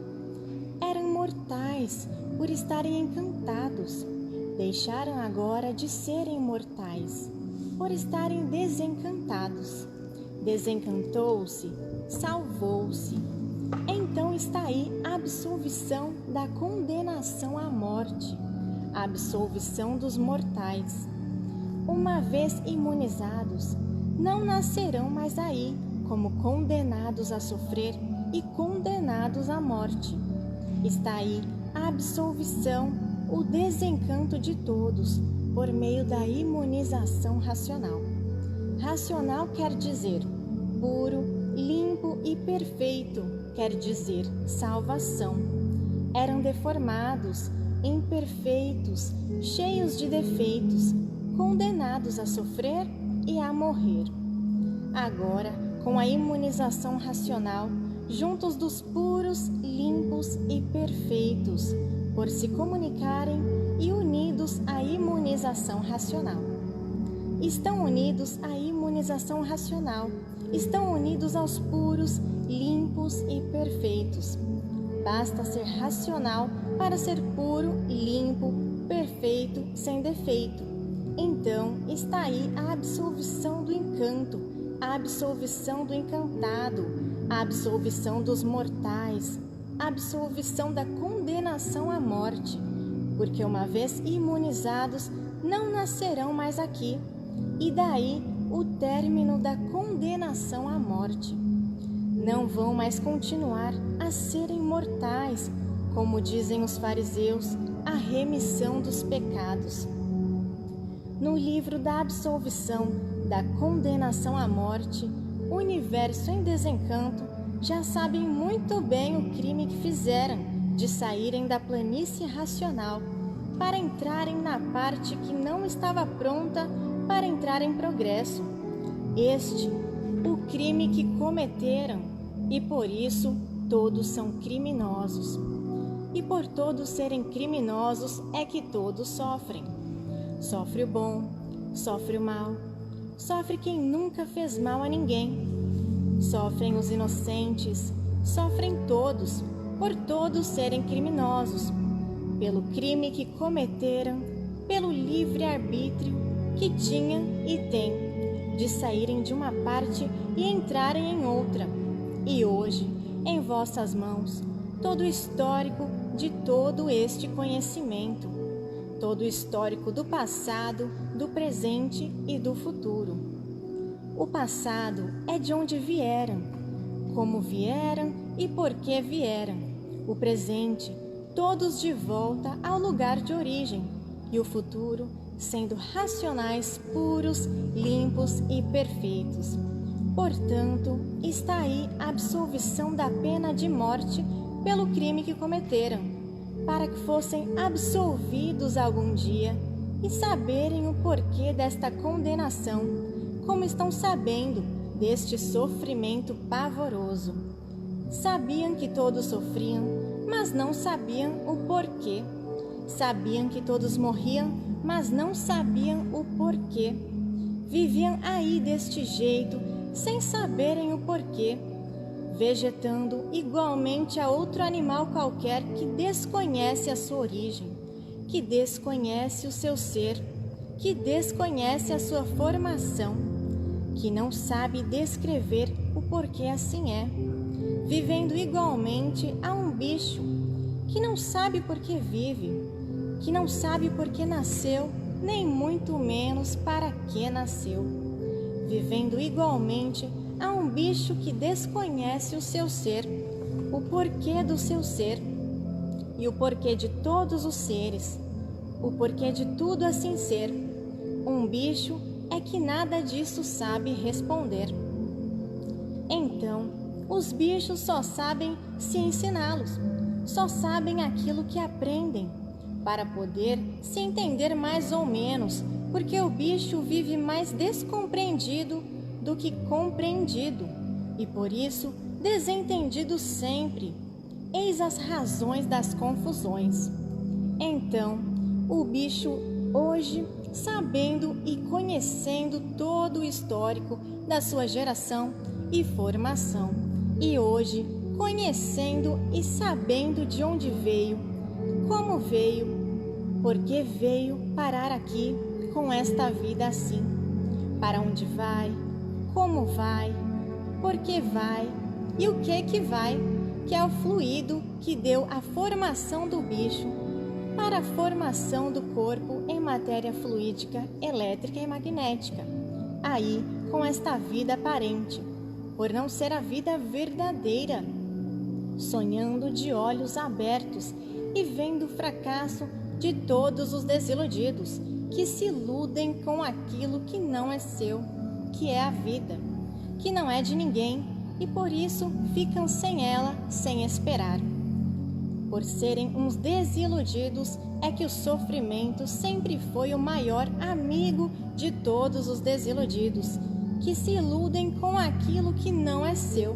Eram mortais por estarem encantados, deixaram agora de serem mortais, por estarem desencantados. Desencantou-se, salvou-se. Então está aí a absolvição da condenação à morte, a absolvição dos mortais. Uma vez imunizados, não nascerão mais aí como condenados a sofrer e condenados à morte. Está aí a absolvição, o desencanto de todos, por meio da imunização racional. Racional quer dizer puro, limpo e perfeito, quer dizer salvação. Eram deformados, imperfeitos, cheios de defeitos, condenados a sofrer e a morrer. Agora, com a imunização racional, juntos dos puros, limpos e perfeitos, por se comunicarem e unidos à imunização racional. Estão unidos à imunização racional, estão unidos aos puros, limpos e perfeitos. Basta ser racional para ser puro, limpo, perfeito, sem defeito. Então está aí a absolvição do encanto, a absolvição do encantado, a absolvição dos mortais, a absolvição da condenação à morte, porque uma vez imunizados não nascerão mais aqui, e daí o término da condenação à morte. Não vão mais continuar a serem mortais, como dizem os fariseus, a remissão dos pecados. No livro da absolvição da condenação à morte, Universo em Desencanto, já sabem muito bem o crime que fizeram de saírem da planície racional para entrarem na parte que não estava pronta para entrar em progresso. Este, o crime que cometeram, e por isso todos são criminosos. e por todos serem criminosos é que todos sofrem. Sofre o bom, sofre o mal, sofre quem nunca fez mal a ninguém. Sofrem os inocentes, sofrem todos, por todos serem criminosos, pelo crime que cometeram, pelo livre-arbítrio que tinham e têm, de saírem de uma parte e entrarem em outra. E hoje, em vossas mãos, todo o histórico de todo este conhecimento, todo o histórico do passado, do presente e do futuro. O passado é de onde vieram, como vieram e por que vieram. O presente, todos de volta ao lugar de origem, e o futuro, sendo racionais, puros, limpos e perfeitos. Portanto, está aí a absolvição da pena de morte pelo crime que cometeram, para que fossem absolvidos algum dia e saberem o porquê desta condenação, como estão sabendo deste sofrimento pavoroso. Sabiam que todos sofriam, mas não sabiam o porquê. Sabiam que todos morriam, mas não sabiam o porquê. Viviam aí deste jeito, sem saberem o porquê, vegetando igualmente a outro animal qualquer que desconhece a sua origem, que desconhece o seu ser, que desconhece a sua formação, que não sabe descrever o porquê assim é, vivendo igualmente a um bicho que não sabe por que vive, que não sabe por que nasceu, nem muito menos para que nasceu, vivendo igualmente a um bicho que desconhece o seu ser, o porquê do seu ser e o porquê de todos os seres, o porquê de tudo assim ser. Um bicho é que nada disso sabe responder. Então, os bichos só sabem se ensiná-los, só sabem aquilo que aprendem, para poder se entender mais ou menos, porque o bicho vive mais descompreendido do que compreendido, e por isso desentendido sempre. Eis as razões das confusões. Então, o bicho hoje, sabendo e conhecendo todo o histórico da sua geração e formação, e hoje conhecendo e sabendo de onde veio, como veio, por que veio parar aqui com esta vida assim, para onde vai, como vai, por que vai e o que vai, que é o fluido que deu a formação do bicho para a formação do corpo em matéria fluídica, elétrica e magnética. Aí, com esta vida aparente, por não ser a vida verdadeira, sonhando de olhos abertos e vendo o fracasso de todos os desiludidos que se iludem com aquilo que não é seu, que é a vida, que não é de ninguém e por isso ficam sem ela, sem esperar. Por serem uns desiludidos é que o sofrimento sempre foi o maior amigo de todos os desiludidos, que se iludem com aquilo que não é seu,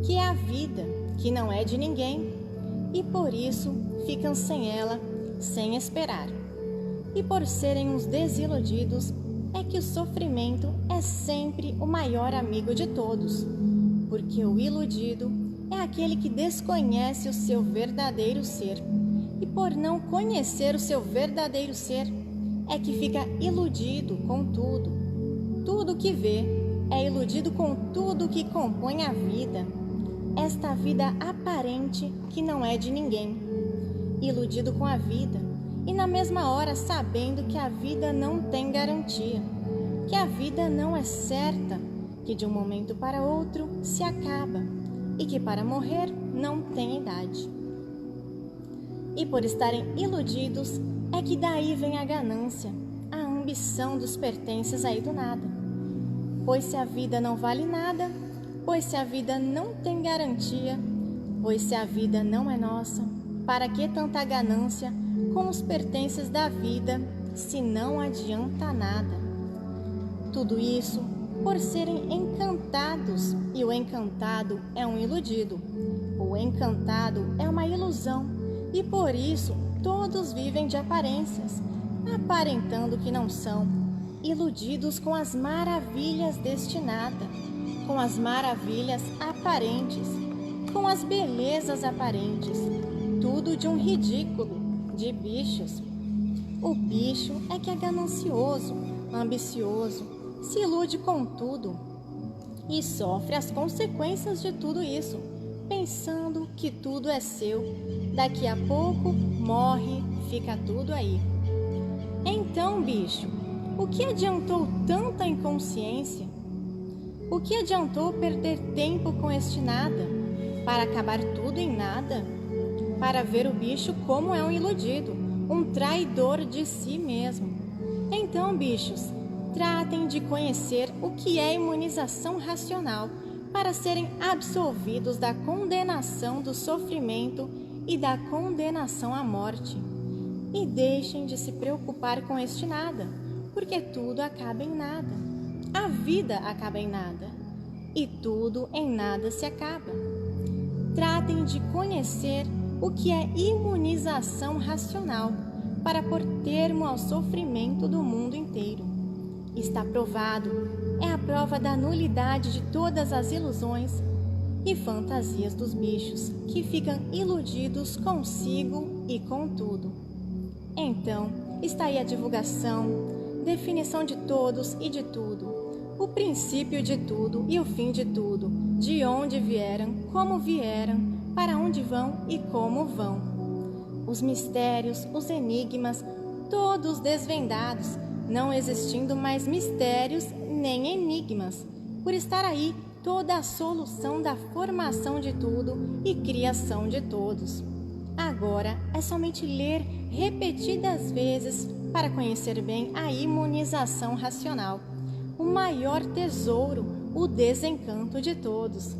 que é a vida, que não é de ninguém, e por isso ficam sem ela, sem esperar. E por serem uns desiludidos é que o sofrimento é sempre o maior amigo de todos, porque o iludido é aquele que desconhece o seu verdadeiro ser, e por não conhecer o seu verdadeiro ser, é que fica iludido com tudo. Tudo que vê é iludido com tudo que compõe a vida, esta vida aparente que não é de ninguém, iludido com a vida, e na mesma hora sabendo que a vida não tem garantia, que a vida não é certa, que de um momento para outro se acaba e que para morrer não tem idade. E por estarem iludidos é que daí vem a ganância, a ambição dos pertences aí do nada. Pois se a vida não vale nada, pois se a vida não tem garantia, pois se a vida não é nossa, para que tanta ganância com os pertences da vida, se não adianta nada? Tudo isso por serem encantados, e o encantado é um iludido. O encantado é uma ilusão e por isso todos vivem de aparências, aparentando que não são, iludidos com as maravilhas deste nada, com as maravilhas aparentes, com as belezas aparentes, tudo de um ridículo, de bichos. O bicho é que é ganancioso, ambicioso, se ilude com tudo e sofre as consequências de tudo isso, pensando que tudo é seu. Daqui a pouco morre, fica tudo aí. Então, bicho, o que adiantou tanta inconsciência? O que adiantou perder tempo com este nada, para acabar tudo em nada? Para ver o bicho como é um iludido, um traidor de si mesmo. Então, bichos, tratem de conhecer o que é imunização racional para serem absolvidos da condenação do sofrimento e da condenação à morte. E deixem de se preocupar com este nada, porque tudo acaba em nada. A vida acaba em nada, e tudo em nada se acaba. Tratem de conhecer o que é imunização racional para pôr termo ao sofrimento do mundo inteiro. Está provado, é a prova da nulidade de todas as ilusões e fantasias dos bichos que ficam iludidos consigo e com tudo. Então, está aí a divulgação, definição de todos e de tudo, o princípio de tudo e o fim de tudo, de onde vieram, como vieram, para onde vão e como vão. Os mistérios, os enigmas, todos desvendados, não existindo mais mistérios nem enigmas, por estar aí toda a solução da formação de tudo e criação de todos. Agora é somente ler repetidas vezes para conhecer bem a imunização racional, o maior tesouro, o desencanto de todos.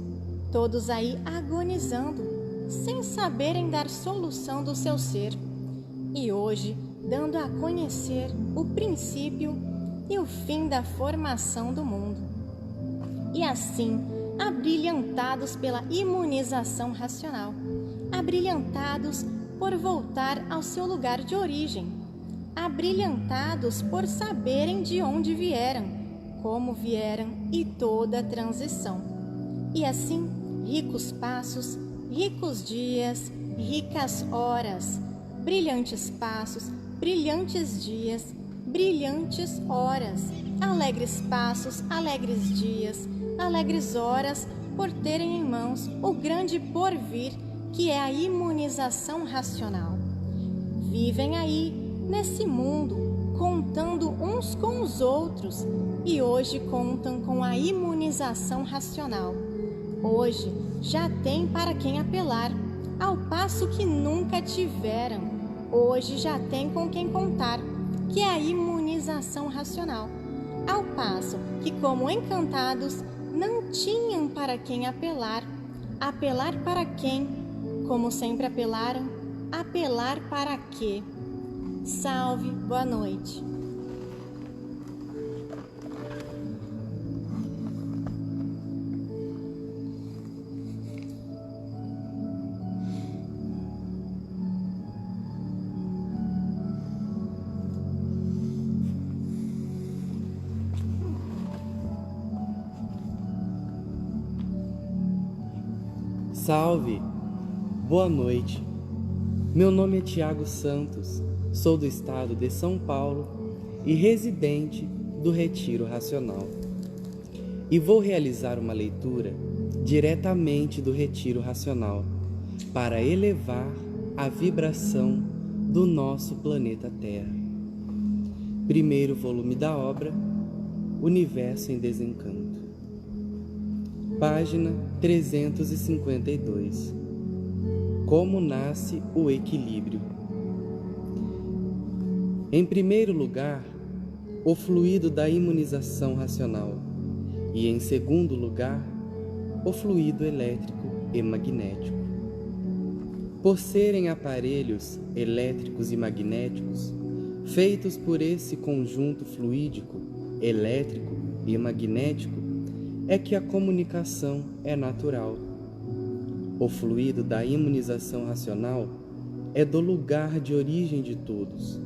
Todos aí agonizando, sem saberem dar solução do seu ser. E hoje, dando a conhecer o princípio e o fim da formação do mundo. E assim, abrilhantados pela imunização racional, abrilhantados por voltar ao seu lugar de origem, abrilhantados por saberem de onde vieram, como vieram e toda a transição. E assim, ricos passos, ricos dias, ricas horas, brilhantes passos, brilhantes dias, brilhantes horas, alegres passos, alegres dias, alegres horas, por terem em mãos o grande porvir que é a imunização racional. Vivem aí, nesse mundo, contando uns com os outros e hoje contam com a imunização racional. Hoje já tem para quem apelar, ao passo que nunca tiveram. Hoje já tem com quem contar, que é a imunização racional. Ao passo que, como encantados, não tinham para quem apelar. Apelar para quem? Como sempre apelaram, apelar para quê? Salve, boa noite. Salve! Boa noite. Meu nome é Tiago Santos, sou do estado de São Paulo e residente do Retiro Racional. E vou realizar uma leitura diretamente do Retiro Racional para elevar a vibração do nosso planeta Terra. Primeiro volume da obra, Universo em Desencanto. Página 352. Como nasce o equilíbrio? Em primeiro lugar, o fluido da imunização racional e, em segundo lugar, o fluido elétrico e magnético. Por serem aparelhos elétricos e magnéticos, feitos por esse conjunto fluídico, elétrico e magnético, é que a comunicação é natural. O fluido da imunização racional é do lugar de origem de todos.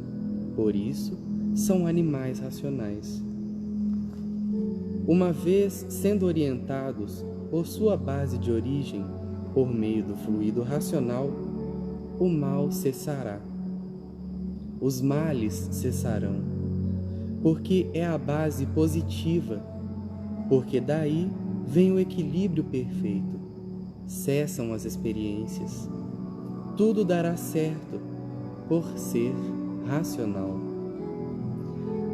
Por isso, são animais racionais. Uma vez sendo orientados por sua base de origem, por meio do fluido racional, o mal cessará. Os males cessarão, porque é a base positiva, porque daí vem o equilíbrio perfeito. Cessam as experiências. Tudo dará certo, por ser racional.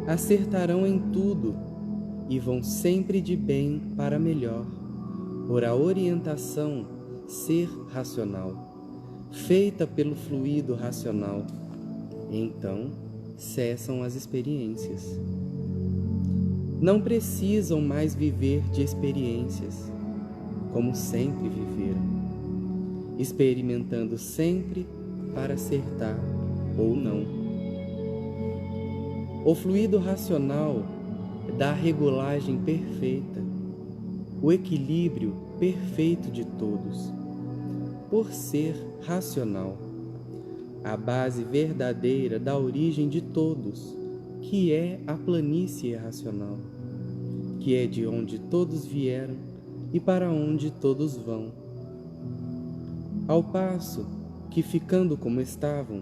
Acertarão em tudo e vão sempre de bem para melhor, por a orientação ser racional, feita pelo fluido racional. Então, cessam as experiências. Não precisam mais viver de experiências, como sempre viveram, experimentando sempre para acertar ou não. O fluido racional dá a regulagem perfeita, o equilíbrio perfeito de todos, por ser racional, a base verdadeira da origem de todos, que é a planície racional, que é de onde todos vieram e para onde todos vão. Ao passo que, ficando como estavam,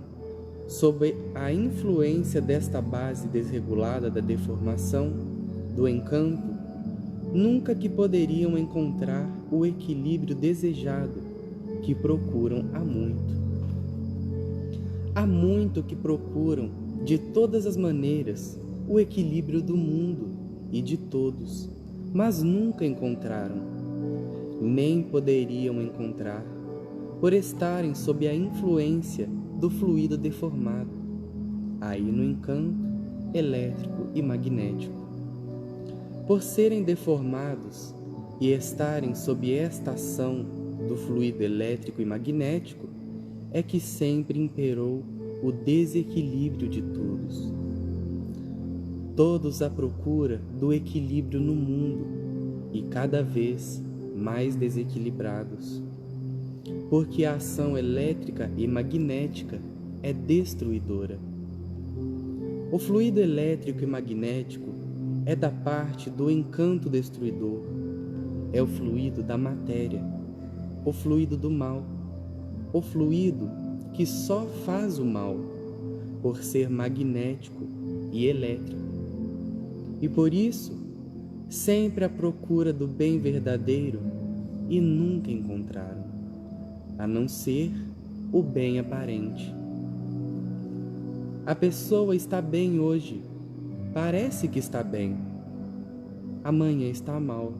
sob a influência desta base desregulada da deformação, do encanto, nunca que poderiam encontrar o equilíbrio desejado que procuram há muito. Há muito que procuram, de todas as maneiras, o equilíbrio do mundo e de todos, mas nunca encontraram, nem poderiam encontrar, por estarem sob a influência do fluido deformado, aí no encanto elétrico e magnético. Por serem deformados e estarem sob esta ação do fluido elétrico e magnético, é que sempre imperou o desequilíbrio de todos. Todos à procura do equilíbrio no mundo e cada vez mais desequilibrados, porque a ação elétrica e magnética é destruidora. O fluido elétrico e magnético é da parte do encanto destruidor, é o fluido da matéria, o fluido do mal, o fluido que só faz o mal, por ser magnético e elétrico. E por isso, sempre à procura do bem verdadeiro e nunca encontraram, a não ser o bem aparente. A pessoa está bem hoje, parece que está bem. Amanhã está mal,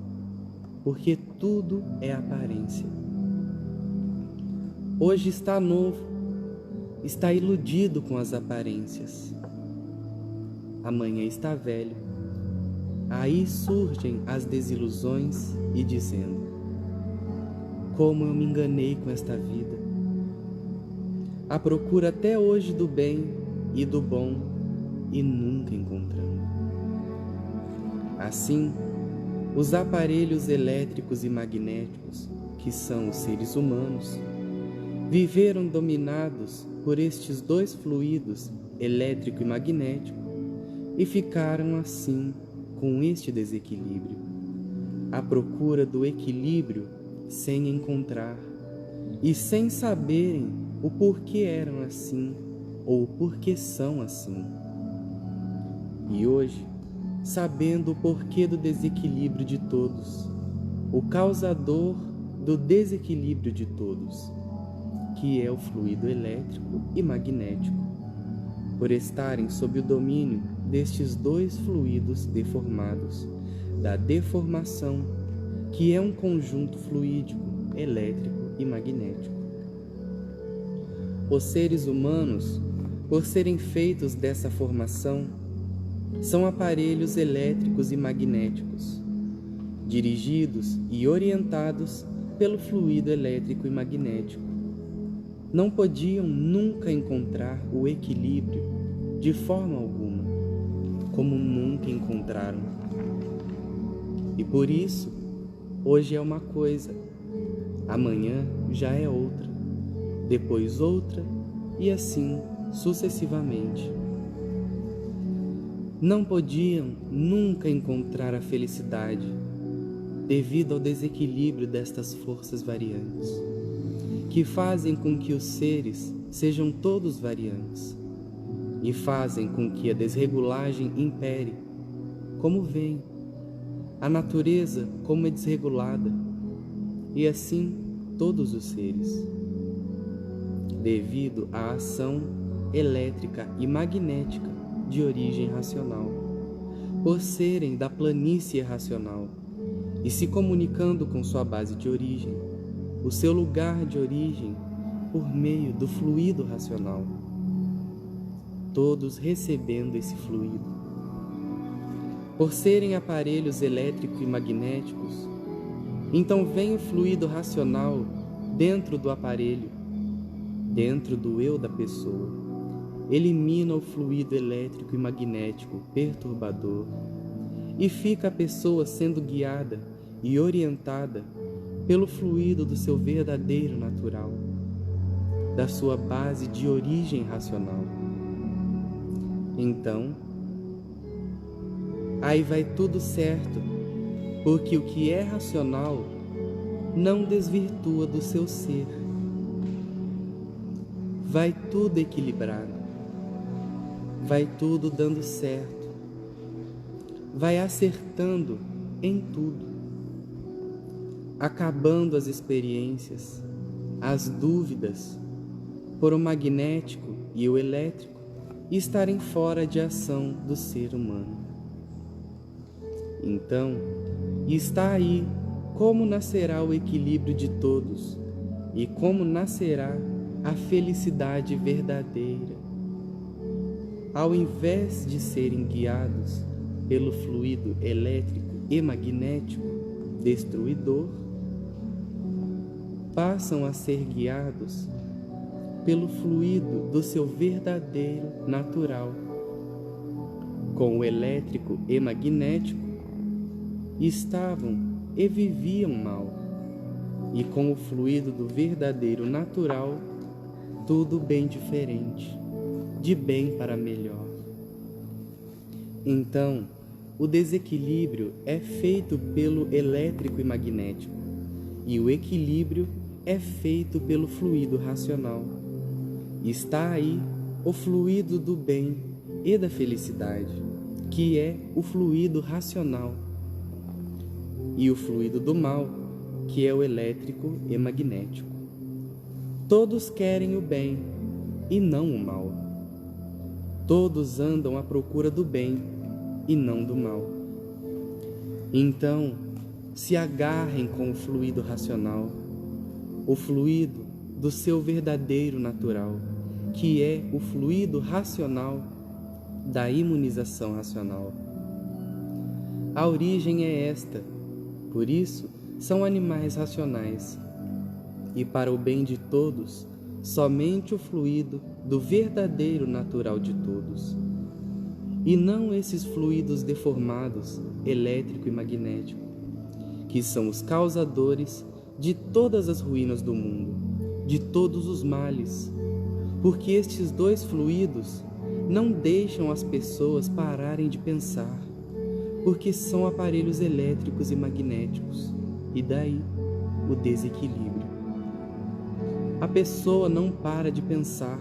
porque tudo é aparência. Hoje está novo, está iludido com as aparências. Amanhã está velho. Aí surgem as desilusões e dizendo: como eu me enganei com esta vida. A procura até hoje do bem e do bom e nunca encontrando. Assim, os aparelhos elétricos e magnéticos, que são os seres humanos, viveram dominados por estes dois fluidos, elétrico e magnético, e ficaram assim com este desequilíbrio, à procura do equilíbrio sem encontrar e sem saberem o porquê eram assim ou o porquê são assim. E hoje, sabendo o porquê do desequilíbrio de todos, o causador do desequilíbrio de todos, que é o fluido elétrico e magnético, por estarem sob o domínio destes dois fluidos deformados, da deformação, que é um conjunto fluídico, elétrico e magnético. Os seres humanos, por serem feitos dessa formação, são aparelhos elétricos e magnéticos, dirigidos e orientados pelo fluido elétrico e magnético. Não podiam nunca encontrar o equilíbrio de forma alguma, como nunca encontraram. E por isso, hoje é uma coisa, amanhã já é outra, depois outra e assim sucessivamente. Não podiam nunca encontrar a felicidade devido ao desequilíbrio destas forças variantes, que fazem com que os seres sejam todos variantes e fazem com que a desregulagem impere, como vem, a natureza como é desregulada, e assim todos os seres, devido à ação elétrica e magnética de origem racional, por serem da planície racional e se comunicando com sua base de origem, o seu lugar de origem, por meio do fluido racional, todos recebendo esse fluido. Por serem aparelhos elétricos e magnéticos, então vem o fluido racional dentro do aparelho, dentro do eu da pessoa, elimina o fluido elétrico e magnético perturbador e fica a pessoa sendo guiada e orientada pelo fluido do seu verdadeiro natural, da sua base de origem racional. Então, aí vai tudo certo, porque o que é racional não desvirtua do seu ser. Vai tudo equilibrado, vai tudo dando certo, vai acertando em tudo, acabando as experiências, as dúvidas, por o magnético e o elétrico estarem fora de ação do ser humano. Então, está aí como nascerá o equilíbrio de todos e como nascerá a felicidade verdadeira. Ao invés de serem guiados pelo fluido elétrico e magnético destruidor, passam a ser guiados pelo fluido do seu verdadeiro natural. Com o elétrico e magnético, estavam e viviam mal, e com o fluido do verdadeiro natural, tudo bem diferente, de bem para melhor. Então, o desequilíbrio é feito pelo elétrico e magnético, e o equilíbrio é feito pelo fluido racional. Está aí o fluido do bem e da felicidade, que é o fluido racional, e o fluido do mal, que é o elétrico e magnético. Todos querem o bem e não o mal. Todos andam à procura do bem e não do mal. Então, se agarrem com o fluido racional, o fluido do seu verdadeiro natural, que é o fluido racional da imunização racional. A origem é esta, por isso são animais racionais, e para o bem de todos, somente o fluido do verdadeiro natural de todos, e não esses fluidos deformados, elétrico e magnético, que são os causadores de todas as ruínas do mundo, de todos os males, porque estes dois fluidos não deixam as pessoas pararem de pensar, porque são aparelhos elétricos e magnéticos, e daí o desequilíbrio. A pessoa não para de pensar,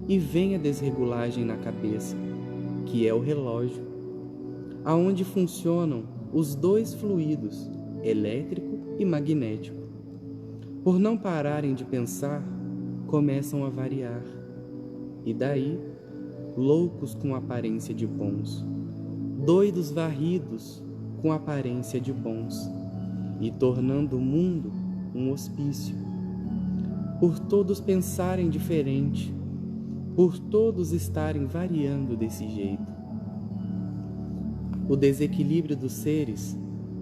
e vem a desregulagem na cabeça, que é o relógio, aonde funcionam os dois fluidos, elétrico e magnético. Por não pararem de pensar, começam a variar, e daí, loucos com aparência de bons, doidos varridos com aparência de bons, e tornando o mundo um hospício. Por todos pensarem diferente, por todos estarem variando desse jeito. O desequilíbrio dos seres,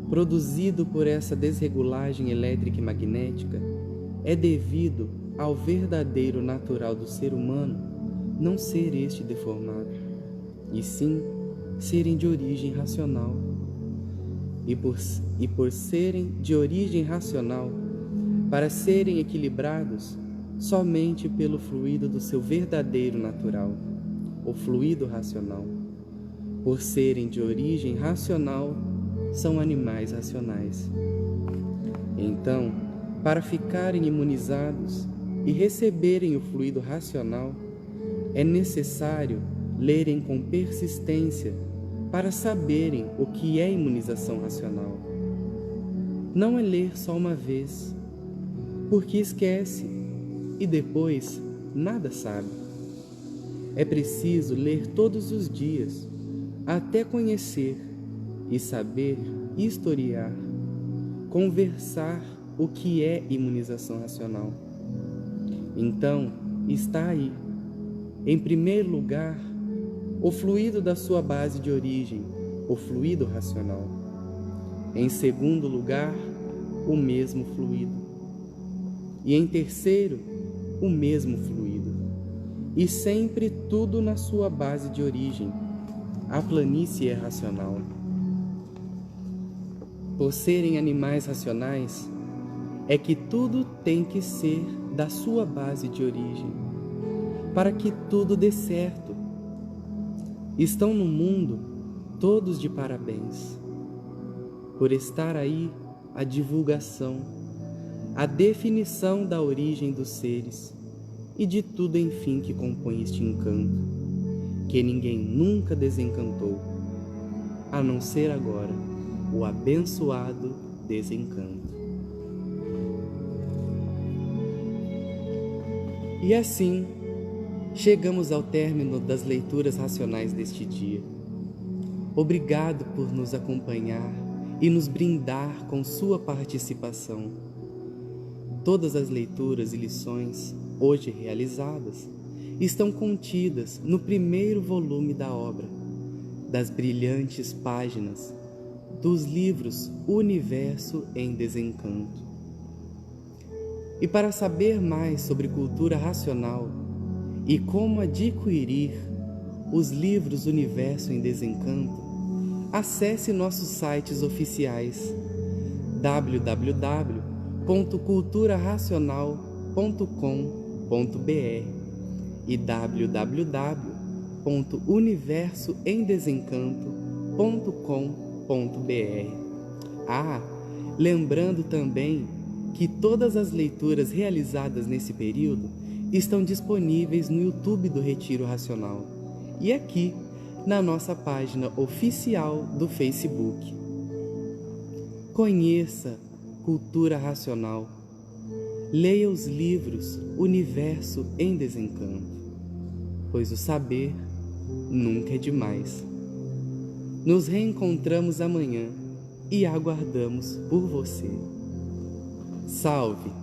produzido por essa desregulagem elétrica e magnética, é devido ao verdadeiro natural do ser humano não ser este deformado, e sim serem de origem racional. E por serem de origem racional, para serem equilibrados, somente pelo fluido do seu verdadeiro natural, o fluido racional. Por serem de origem racional, são animais racionais. Então, para ficarem imunizados e receberem o fluido racional, é necessário lerem com persistência para saberem o que é imunização racional. Não é ler só uma vez, porque esquece e depois nada sabe. É preciso ler todos os dias, até conhecer e saber historiar, conversar o que é imunização racional. Então, está aí, em primeiro lugar, o fluido da sua base de origem, o fluido racional. Em segundo lugar, o mesmo fluido. E em terceiro, o mesmo fluido. E sempre tudo na sua base de origem. A planície é racional. Por serem animais racionais, é que tudo tem que ser da sua base de origem, para que tudo dê certo. Estão no mundo todos de parabéns, por estar aí a divulgação, a definição da origem dos seres e de tudo, enfim, que compõe este encanto, que ninguém nunca desencantou, a não ser agora o abençoado desencanto. E assim, chegamos ao término das leituras racionais deste dia. Obrigado por nos acompanhar e nos brindar com sua participação. Todas as leituras e lições hoje realizadas estão contidas no primeiro volume da obra, das brilhantes páginas dos livros Universo em Desencanto. E para saber mais sobre cultura racional e como adquirir os livros Universo em Desencanto, acesse nossos sites oficiais www.culturaracional.com.br e www.universoemdesencanto.com.br. Lembrando também que todas as leituras realizadas nesse período estão disponíveis no YouTube do Retiro Racional e aqui na nossa página oficial do Facebook. Conheça Cultura Racional. Leia os livros Universo em Desencanto, pois o saber nunca é demais. Nos reencontramos amanhã e aguardamos por você. Salve!